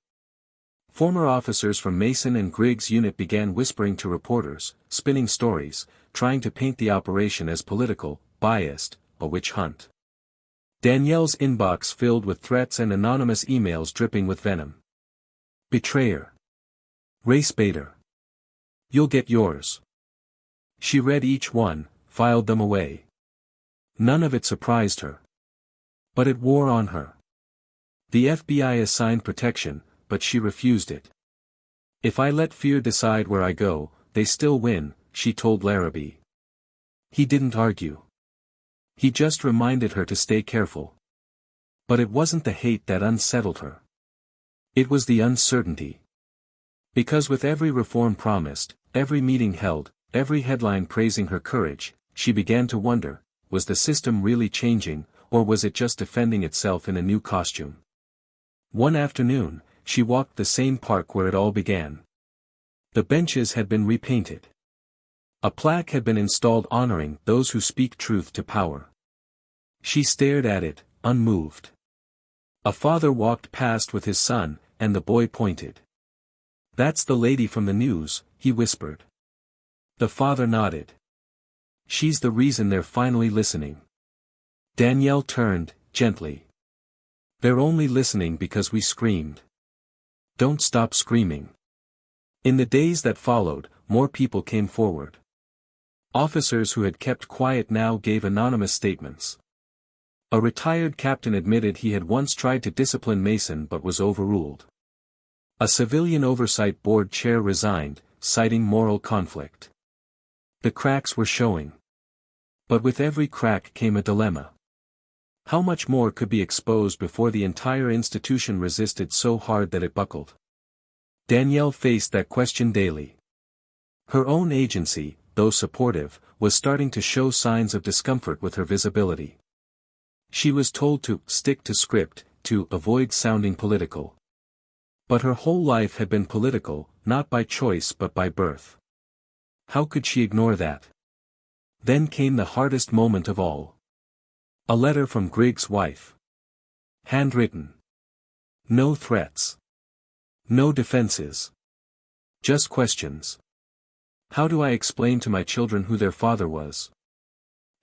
Former officers from Mason and Griggs' unit began whispering to reporters, spinning stories, trying to paint the operation as political, biased, a witch hunt. Danielle's inbox filled with threats and anonymous emails dripping with venom. Betrayer. Race baiter. You'll get yours. She read each one, filed them away. None of it surprised her. But it wore on her. The FBI assigned protection, but she refused it. If I let fear decide where I go, they still win, she told Larrabee. He didn't argue. He just reminded her to stay careful. But it wasn't the hate that unsettled her. It was the uncertainty. Because with every reform promised, every meeting held, every headline praising her courage, she began to wonder, was the system really changing, or was it just defending itself in a new costume? One afternoon, she walked the same park where it all began. The benches had been repainted. A plaque had been installed honoring those who speak truth to power. She stared at it, unmoved. A father walked past with his son, and the boy pointed. That's the lady from the news, he whispered. The father nodded. She's the reason they're finally listening. Danielle turned, gently. They're only listening because we screamed. Don't stop screaming. In the days that followed, more people came forward. Officers who had kept quiet now gave anonymous statements. A retired captain admitted he had once tried to discipline Mason but was overruled. A civilian oversight board chair resigned, citing moral conflict. The cracks were showing. But with every crack came a dilemma. How much more could be exposed before the entire institution resisted so hard that it buckled? Danielle faced that question daily. Her own agency, though supportive, was starting to show signs of discomfort with her visibility. She was told to stick to script, to avoid sounding political. But her whole life had been political, not by choice but by birth. How could she ignore that? Then came the hardest moment of all. A letter from Griggs' wife. Handwritten. No threats. No defenses. Just questions. How do I explain to my children who their father was?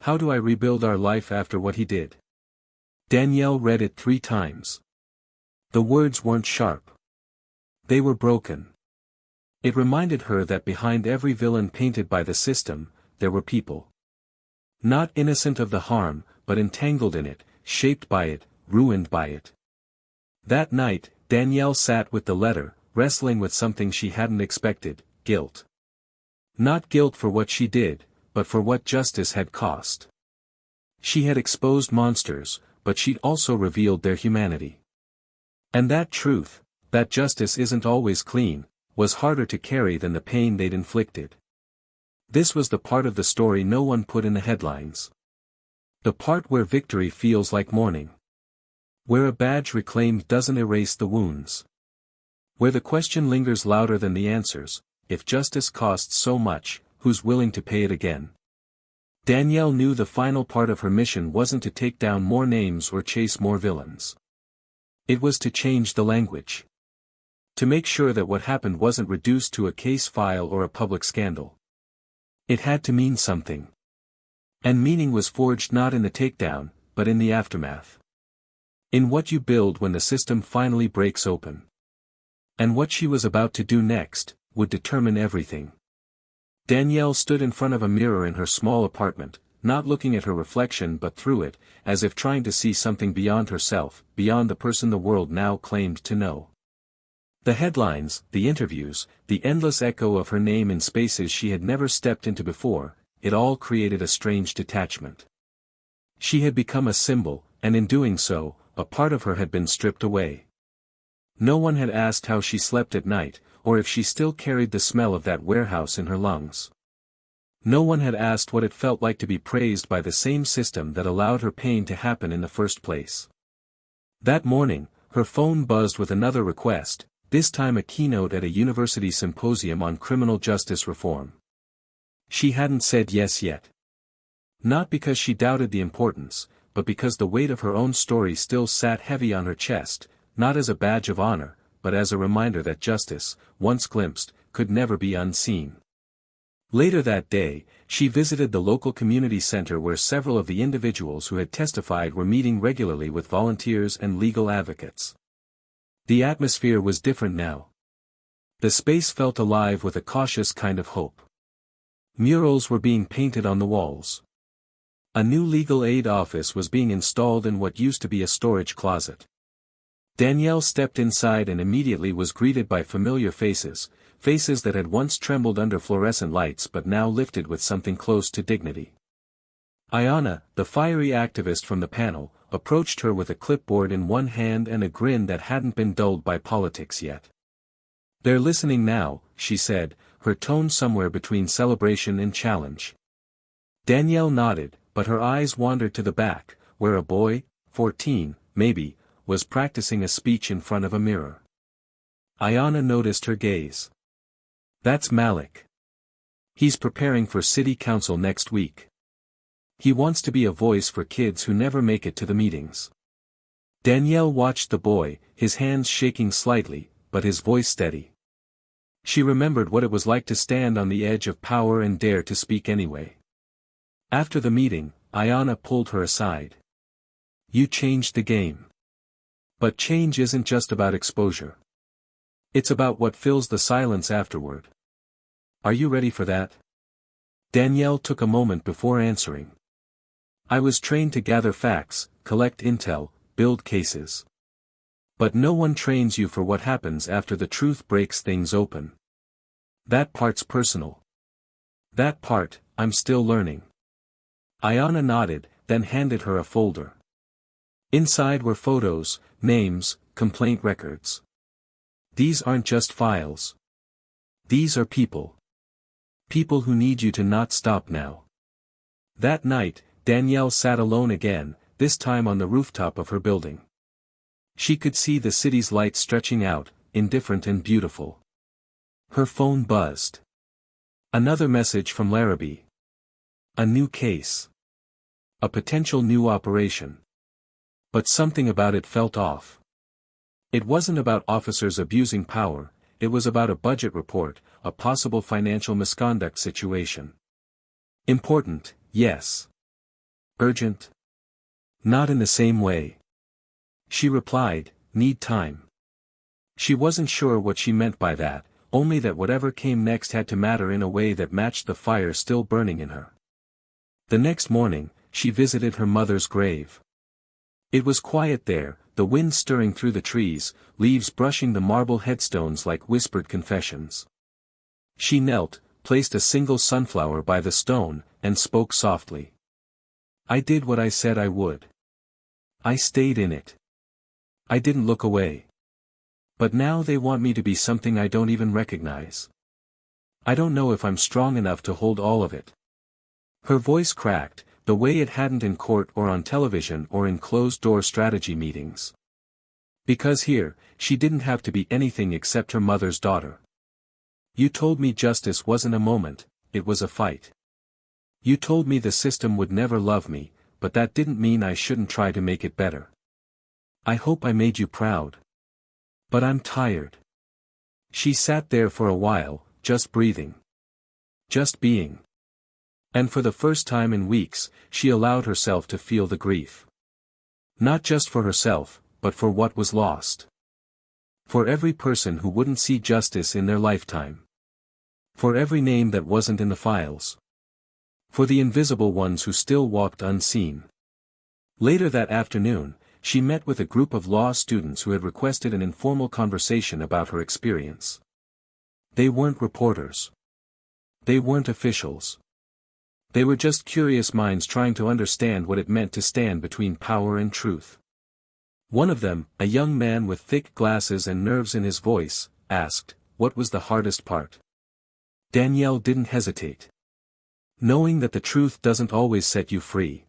How do I rebuild our life after what he did? Danielle read it 3 times. The words weren't sharp. They were broken. It reminded her that behind every villain painted by the system, there were people. Not innocent of the harm, but entangled in it, shaped by it, ruined by it. That night, Danielle sat with the letter, wrestling with something she hadn't expected, guilt. Not guilt for what she did, but for what justice had cost. She had exposed monsters, but she'd also revealed their humanity. And that truth, that justice isn't always clean, was harder to carry than the pain they'd inflicted. This was the part of the story no one put in the headlines. The part where victory feels like mourning. Where a badge reclaimed doesn't erase the wounds. Where the question lingers louder than the answers: if justice costs so much, who's willing to pay it again? Danielle knew the final part of her mission wasn't to take down more names or chase more villains. It was to change the language. To make sure that what happened wasn't reduced to a case file or a public scandal. It had to mean something. And meaning was forged not in the takedown, but in the aftermath. In what you build when the system finally breaks open. And what she was about to do next would determine everything. Danielle stood in front of a mirror in her small apartment, not looking at her reflection but through it, as if trying to see something beyond herself, beyond the person the world now claimed to know. The headlines, the interviews, the endless echo of her name in spaces she had never stepped into before, it all created a strange detachment. She had become a symbol, and in doing so, a part of her had been stripped away. No one had asked how she slept at night, or if she still carried the smell of that warehouse in her lungs. No one had asked what it felt like to be praised by the same system that allowed her pain to happen in the first place. That morning, her phone buzzed with another request, this time a keynote at a university symposium on criminal justice reform. She hadn't said yes yet. Not because she doubted the importance, but because the weight of her own story still sat heavy on her chest, not as a badge of honor, but as a reminder that justice, once glimpsed, could never be unseen. Later that day, she visited the local community center where several of the individuals who had testified were meeting regularly with volunteers and legal advocates. The atmosphere was different now. The space felt alive with a cautious kind of hope. Murals were being painted on the walls. A new legal aid office was being installed in what used to be a storage closet. Danielle stepped inside and immediately was greeted by familiar faces, faces that had once trembled under fluorescent lights but now lifted with something close to dignity. Ayanna, the fiery activist from the panel, approached her with a clipboard in one hand and a grin that hadn't been dulled by politics yet. "They're listening now," she said, her tone somewhere between celebration and challenge. Danielle nodded, but her eyes wandered to the back, where a boy, 14, maybe, was practicing a speech in front of a mirror. Ayanna noticed her gaze. "That's Malik. He's preparing for city council next week. He wants to be a voice for kids who never make it to the meetings." Danielle watched the boy, his hands shaking slightly, but his voice steady. She remembered what it was like to stand on the edge of power and dare to speak anyway. After the meeting, Ayanna pulled her aside. "You changed the game. But change isn't just about exposure. It's about what fills the silence afterward. Are you ready for that?" Danielle took a moment before answering. "I was trained to gather facts, collect intel, build cases. But no one trains you for what happens after the truth breaks things open. That part's personal. That part, I'm still learning." Ayanna nodded, then handed her a folder. Inside were photos, names, complaint records. "These aren't just files. These are people. People who need you to not stop now." That night, Danielle sat alone again, this time on the rooftop of her building. She could see the city's lights stretching out, indifferent and beautiful. Her phone buzzed. Another message from Larrabee. A new case. A potential new operation. But something about it felt off. It wasn't about officers abusing power, it was about a budget report, a possible financial misconduct situation. Important, yes. Urgent? Not in the same way. She replied, need time. She wasn't sure what she meant by that, only that whatever came next had to matter in a way that matched the fire still burning in her. The next morning, she visited her mother's grave. It was quiet there, the wind stirring through the trees, leaves brushing the marble headstones like whispered confessions. She knelt, placed a single sunflower by the stone, and spoke softly. I did what I said I would. I stayed in it. I didn't look away. But now they want me to be something I don't even recognize. I don't know if I'm strong enough to hold all of it. Her voice cracked, the way it hadn't in court or on television or in closed-door strategy meetings. Because here, she didn't have to be anything except her mother's daughter. You told me justice wasn't a moment, it was a fight. You told me the system would never love me, but that didn't mean I shouldn't try to make it better. I hope I made you proud. But I'm tired. She sat there for a while, just breathing. Just being. And for the first time in weeks, she allowed herself to feel the grief. Not just for herself, but for what was lost. For every person who wouldn't see justice in their lifetime. For every name that wasn't in the files. For the invisible ones who still walked unseen. Later that afternoon, she met with a group of law students who had requested an informal conversation about her experience. They weren't reporters. They weren't officials. They were just curious minds trying to understand what it meant to stand between power and truth. One of them, a young man with thick glasses and nerves in his voice, asked, what was the hardest part? Danielle didn't hesitate. Knowing that the truth doesn't always set you free.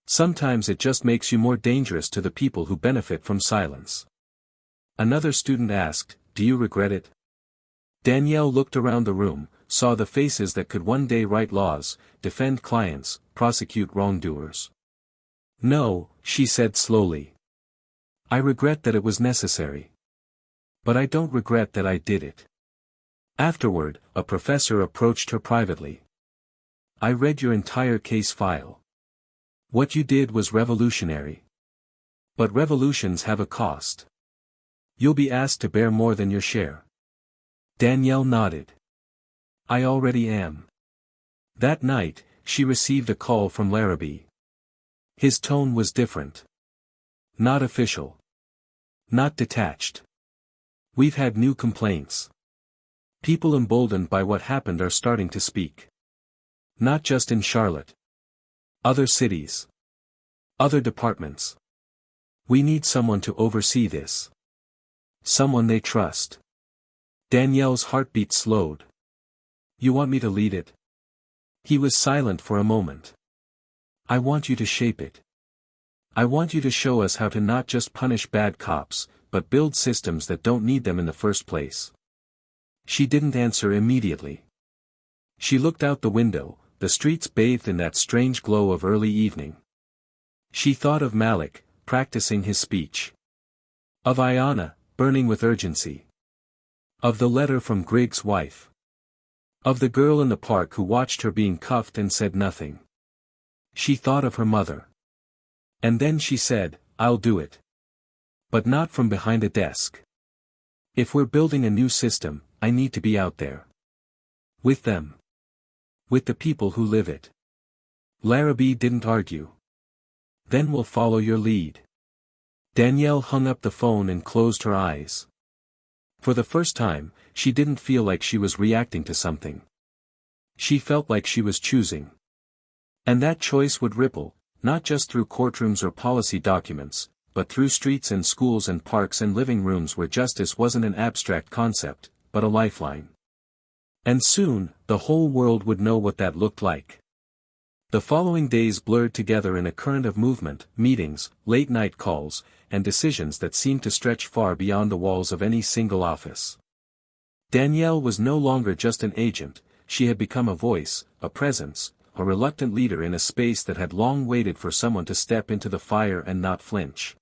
Sometimes it just makes you more dangerous to the people who benefit from silence. Another student asked, do you regret it? Danielle looked around the room, saw the faces that could one day write laws, defend clients, prosecute wrongdoers. No, she said slowly. I regret that it was necessary. But I don't regret that I did it. Afterward, a professor approached her privately. I read your entire case file. What you did was revolutionary. But revolutions have a cost. You'll be asked to bear more than your share. Danielle nodded. I already am. That night, she received a call from Larrabee. His tone was different. Not official. Not detached. We've had new complaints. People emboldened by what happened are starting to speak. Not just in Charlotte. Other cities. Other departments. We need someone to oversee this. Someone they trust. Danielle's heartbeat slowed. You want me to lead it? He was silent for a moment. I want you to shape it. I want you to show us how to not just punish bad cops, but build systems that don't need them in the first place. She didn't answer immediately. She looked out the window, the streets bathed in that strange glow of early evening. She thought of Malik, practicing his speech. Of Ayanna, burning with urgency. Of the letter from Grigg's wife. Of the girl in the park who watched her being cuffed and said nothing. She thought of her mother. And then she said, I'll do it. But not from behind a desk. If we're building a new system, I need to be out there. With them. With the people who live it. Larrabee didn't argue. Then we'll follow your lead. Danielle hung up the phone and closed her eyes. For the first time, she didn't feel like she was reacting to something. She felt like she was choosing. And that choice would ripple, not just through courtrooms or policy documents, but through streets and schools and parks and living rooms where justice wasn't an abstract concept, but a lifeline. And soon, the whole world would know what that looked like. The following days blurred together in a current of movement, meetings, late-night calls, and decisions that seemed to stretch far beyond the walls of any single office. Danielle was no longer just an agent, she had become a voice, a presence, a reluctant leader in a space that had long waited for someone to step into the fire and not flinch.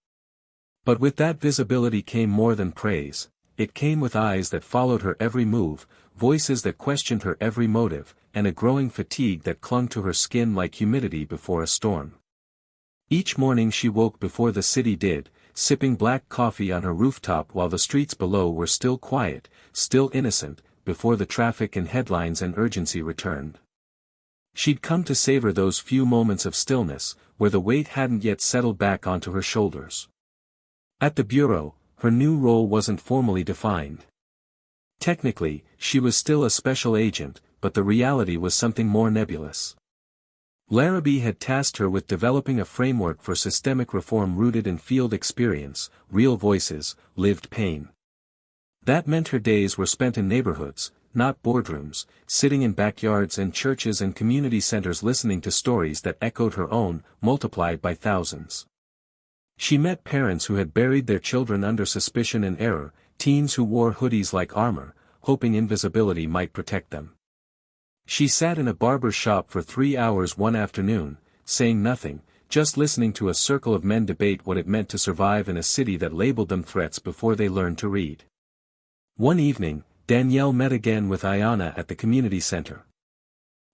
But with that visibility came more than praise, it came with eyes that followed her every move, voices that questioned her every motive, and a growing fatigue that clung to her skin like humidity before a storm. Each morning she woke before the city did, sipping black coffee on her rooftop while the streets below were still quiet, still innocent, before the traffic and headlines and urgency returned. She'd come to savor those few moments of stillness, where the weight hadn't yet settled back onto her shoulders. At the bureau, her new role wasn't formally defined. Technically, she was still a special agent, but the reality was something more nebulous. Larrabee had tasked her with developing a framework for systemic reform rooted in field experience, real voices, lived pain. That meant her days were spent in neighborhoods, not boardrooms, sitting in backyards and churches and community centers listening to stories that echoed her own, multiplied by thousands. She met parents who had buried their children under suspicion and error, teens who wore hoodies like armor, hoping invisibility might protect them. She sat in a barber's shop for 3 hours one afternoon, saying nothing, just listening to a circle of men debate what it meant to survive in a city that labeled them threats before they learned to read. One evening, Danielle met again with Ayanna at the community center.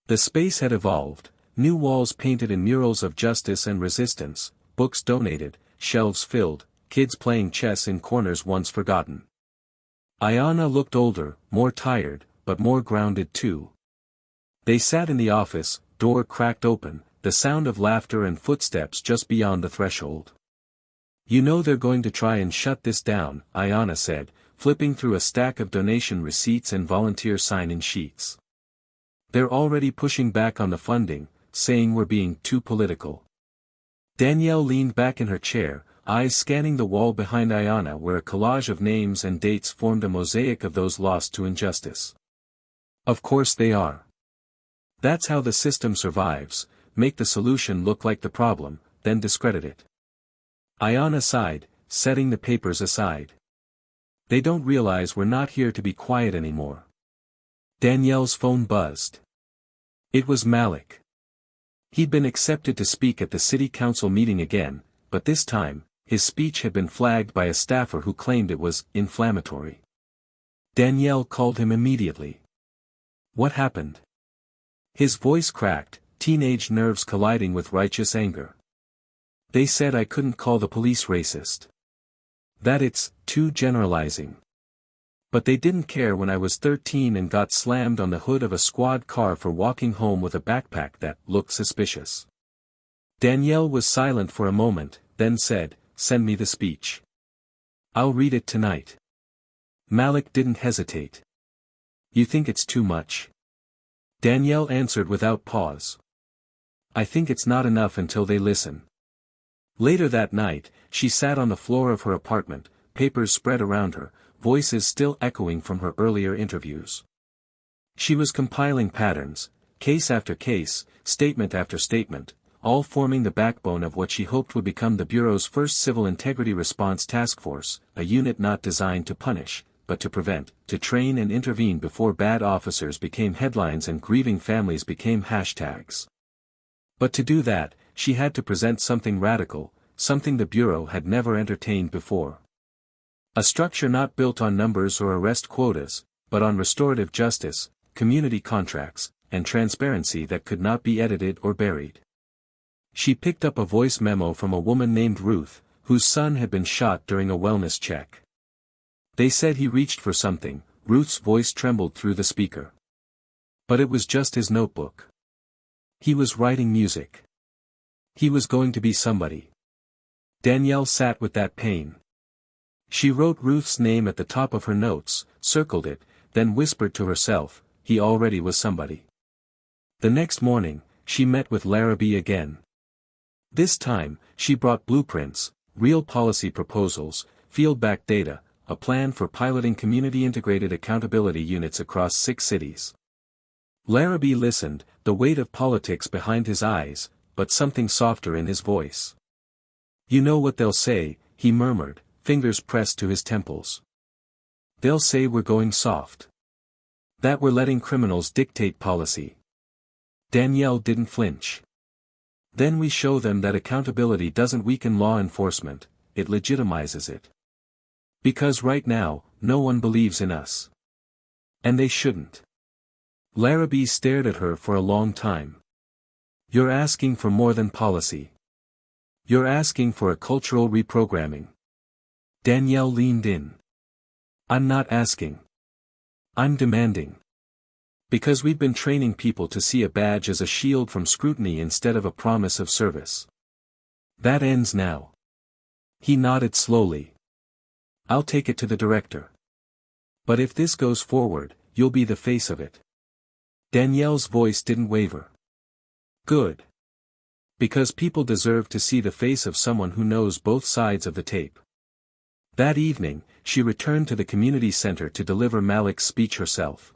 The space had evolved, new walls painted in murals of justice and resistance, books donated, shelves filled, kids playing chess in corners once forgotten. Ayanna looked older, more tired, but more grounded too. They sat in the office, door cracked open, the sound of laughter and footsteps just beyond the threshold. "You know they're going to try and shut this down," Ayanna said, flipping through a stack of donation receipts and volunteer sign-in sheets. "They're already pushing back on the funding, saying we're being too political." Danielle leaned back in her chair, eyes scanning the wall behind Ayanna where a collage of names and dates formed a mosaic of those lost to injustice. "Of course they are. That's how the system survives, make the solution look like the problem, then discredit it." Ayanna sighed, setting the papers aside. "They don't realize we're not here to be quiet anymore." Danielle's phone buzzed. It was Malik. He'd been accepted to speak at the city council meeting again, but this time, his speech had been flagged by a staffer who claimed it was inflammatory. Danielle called him immediately. "What happened?" His voice cracked, teenage nerves colliding with righteous anger. "They said I couldn't call the police racist. That it's too generalizing. But they didn't care when I was 13 and got slammed on the hood of a squad car for walking home with a backpack that looked suspicious." Danielle was silent for a moment, then said, "Send me the speech. I'll read it tonight." Malik didn't hesitate. "You think it's too much?" Danielle answered without pause. "I think it's not enough until they listen." Later that night, she sat on the floor of her apartment, papers spread around her, voices still echoing from her earlier interviews. She was compiling patterns, case after case, statement after statement, all forming the backbone of what she hoped would become the Bureau's first Civil Integrity Response Task Force, a unit not designed to punish, but to prevent, to train and intervene before bad officers became headlines and grieving families became hashtags. But to do that, she had to present something radical, something the Bureau had never entertained before. A structure not built on numbers or arrest quotas, but on restorative justice, community contracts, and transparency that could not be edited or buried. She picked up a voice memo from a woman named Ruth, whose son had been shot during a wellness check. They said he reached for something, Ruth's voice trembled through the speaker. But it was just his notebook. He was writing music. He was going to be somebody. Danielle sat with that pain. She wrote Ruth's name at the top of her notes, circled it, then whispered to herself, he already was somebody. The next morning, she met with Larrabee again. This time, she brought blueprints, real policy proposals, field-backed data, a plan for piloting community-integrated accountability units across 6 cities. Larrabee listened, the weight of politics behind his eyes, but something softer in his voice. "You know what they'll say," he murmured, fingers pressed to his temples. "They'll say we're going soft. That we're letting criminals dictate policy." Danielle didn't flinch. "Then we show them that accountability doesn't weaken law enforcement, it legitimizes it. Because right now, no one believes in us. And they shouldn't." Larrabee stared at her for a long time. "You're asking for more than policy. You're asking for a cultural reprogramming." Danielle leaned in. "I'm not asking. I'm demanding. Because we've been training people to see a badge as a shield from scrutiny instead of a promise of service. That ends now." He nodded slowly. "I'll take it to the director. But if this goes forward, you'll be the face of it." Danielle's voice didn't waver. "Good. Because people deserve to see the face of someone who knows both sides of the tape." That evening, she returned to the community center to deliver Malik's speech herself.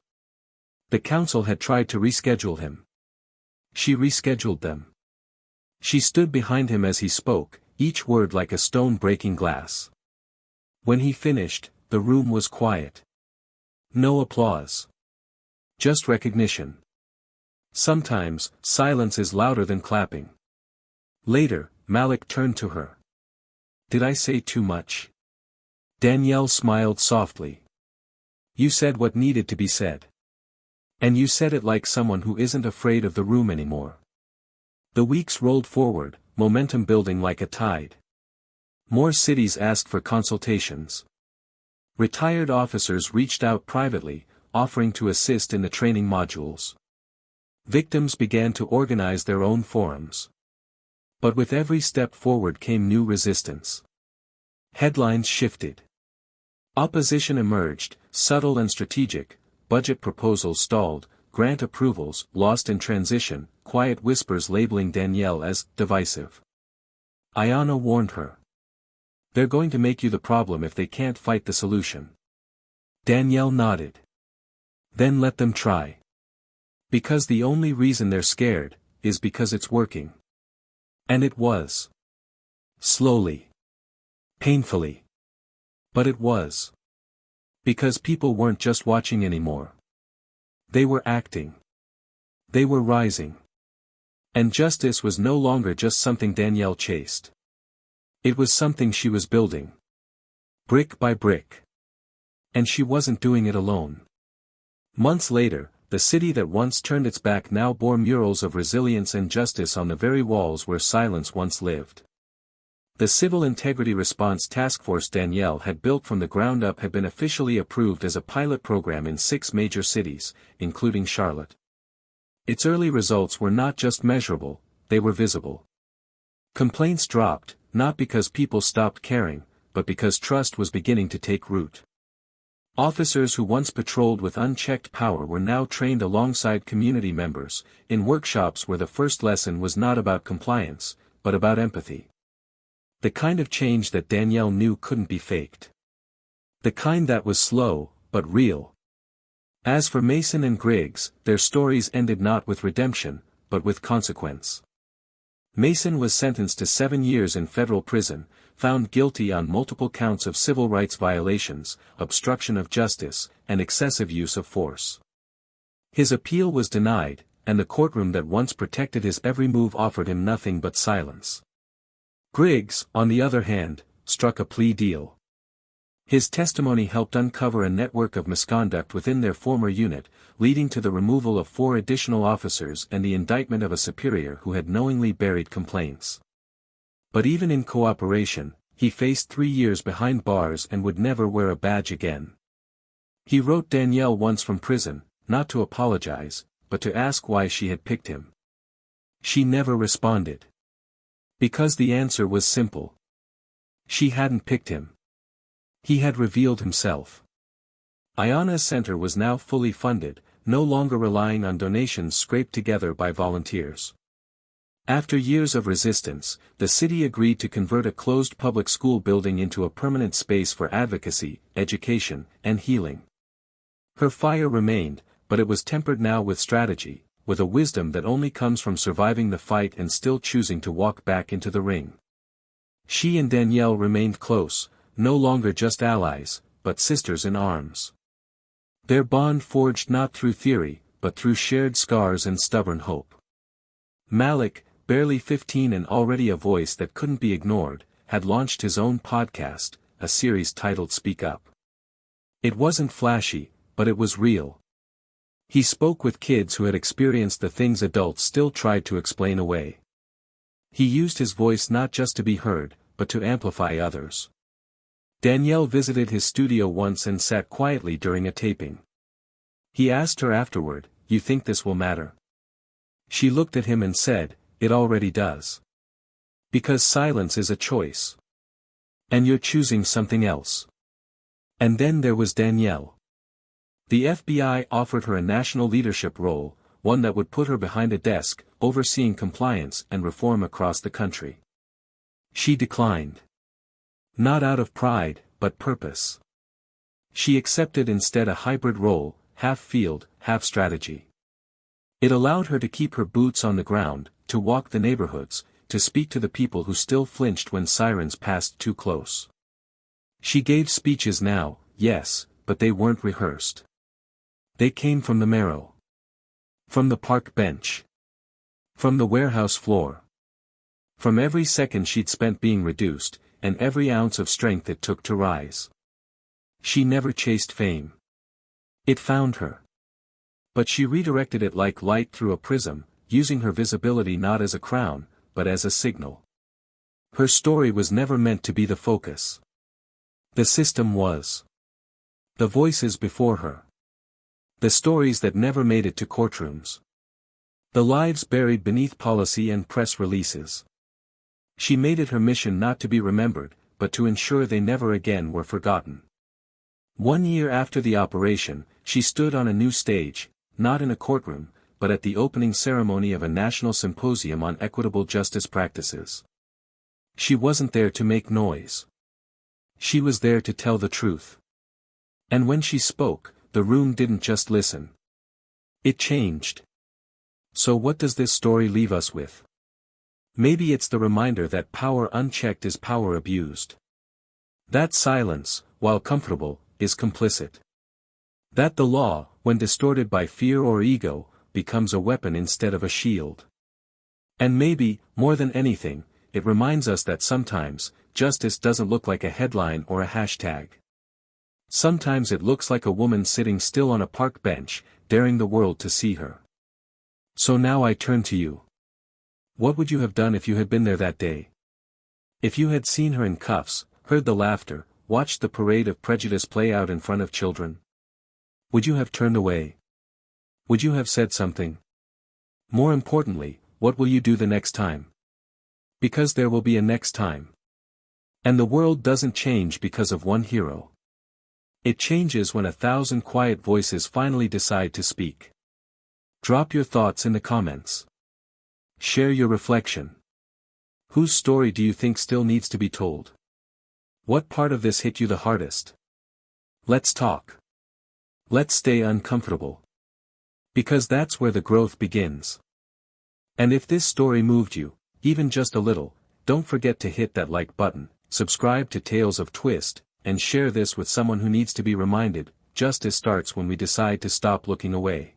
The council had tried to reschedule him. She rescheduled them. She stood behind him as he spoke, each word like a stone breaking glass. When he finished, the room was quiet. No applause. Just recognition. Sometimes, silence is louder than clapping. Later, Malik turned to her. "Did I say too much?" Danielle smiled softly. "You said what needed to be said. And you said it like someone who isn't afraid of the room anymore." The weeks rolled forward, momentum building like a tide. More cities asked for consultations. Retired officers reached out privately, offering to assist in the training modules. Victims began to organize their own forums. But with every step forward came new resistance. Headlines shifted. Opposition emerged, subtle and strategic. Budget proposals stalled, grant approvals lost in transition, quiet whispers labeling Danielle as divisive. Ayanna warned her. "They're going to make you the problem if they can't fight the solution." Danielle nodded. "Then let them try. Because the only reason they're scared, is because it's working." And it was. Slowly. Painfully. But it was. Because people weren't just watching anymore. They were acting. They were rising. And justice was no longer just something Danielle chased. It was something she was building. Brick by brick. And she wasn't doing it alone. Months later, the city that once turned its back now bore murals of resilience and justice on the very walls where silence once lived. The Civil Integrity Response Task Force Danielle had built from the ground up had been officially approved as a pilot program in 6 major cities, including Charlotte. Its early results were not just measurable, they were visible. Complaints dropped, not because people stopped caring, but because trust was beginning to take root. Officers who once patrolled with unchecked power were now trained alongside community members, in workshops where the first lesson was not about compliance, but about empathy. The kind of change that Danielle knew couldn't be faked. The kind that was slow, but real. As for Mason and Griggs, their stories ended not with redemption, but with consequence. Mason was sentenced to 7 years in federal prison, found guilty on multiple counts of civil rights violations, obstruction of justice, and excessive use of force. His appeal was denied, and the courtroom that once protected his every move offered him nothing but silence. Griggs, on the other hand, struck a plea deal. His testimony helped uncover a network of misconduct within their former unit, leading to the removal of 4 additional officers and the indictment of a superior who had knowingly buried complaints. But even in cooperation, he faced 3 years behind bars and would never wear a badge again. He wrote Danielle once from prison, not to apologize, but to ask why she had picked him. She never responded. Because the answer was simple. She hadn't picked him. He had revealed himself. Ayanna's center was now fully funded, no longer relying on donations scraped together by volunteers. After years of resistance, the city agreed to convert a closed public school building into a permanent space for advocacy, education, and healing. Her fire remained, but it was tempered now with strategy, with a wisdom that only comes from surviving the fight and still choosing to walk back into the ring. She and Danielle remained close, no longer just allies, but sisters in arms. Their bond forged not through theory, but through shared scars and stubborn hope. Malik, barely 15 and already a voice that couldn't be ignored, had launched his own podcast, a series titled Speak Up. It wasn't flashy, but it was real. He spoke with kids who had experienced the things adults still tried to explain away. He used his voice not just to be heard, but to amplify others. Danielle visited his studio once and sat quietly during a taping. He asked her afterward, "You think this will matter?" She looked at him and said, "It already does. Because silence is a choice. And you're choosing something else." And then there was Danielle. The FBI offered her a national leadership role, one that would put her behind a desk, overseeing compliance and reform across the country. She declined. Not out of pride, but purpose. She accepted instead a hybrid role, half field, half strategy. It allowed her to keep her boots on the ground, to walk the neighborhoods, to speak to the people who still flinched when sirens passed too close. She gave speeches now, yes, but they weren't rehearsed. They came from the marrow. From the park bench. From the warehouse floor. From every second she'd spent being reduced, and every ounce of strength it took to rise. She never chased fame. It found her. But she redirected it like light through a prism, using her visibility not as a crown, but as a signal. Her story was never meant to be the focus. The system was. The voices before her. The stories that never made it to courtrooms. The lives buried beneath policy and press releases. She made it her mission not to be remembered, but to ensure they never again were forgotten. 1 year after the operation, she stood on a new stage, not in a courtroom, but at the opening ceremony of a national symposium on equitable justice practices. She wasn't there to make noise. She was there to tell the truth. And when she spoke, the room didn't just listen. It changed. So what does this story leave us with? Maybe it's the reminder that power unchecked is power abused. That silence, while comfortable, is complicit. That the law, when distorted by fear or ego, becomes a weapon instead of a shield. And maybe, more than anything, it reminds us that sometimes, justice doesn't look like a headline or a hashtag. Sometimes it looks like a woman sitting still on a park bench, daring the world to see her. So now I turn to you. What would you have done if you had been there that day? If you had seen her in cuffs, heard the laughter, watched the parade of prejudice play out in front of children? Would you have turned away? Would you have said something? More importantly, what will you do the next time? Because there will be a next time. And the world doesn't change because of one hero. It changes when 1,000 quiet voices finally decide to speak. Drop your thoughts in the comments. Share your reflection. Whose story do you think still needs to be told? What part of this hit you the hardest? Let's talk. Let's stay uncomfortable. Because that's where the growth begins. And if this story moved you, even just a little, don't forget to hit that like button, subscribe to Tales of Twist, and share this with someone who needs to be reminded, justice starts when we decide to stop looking away.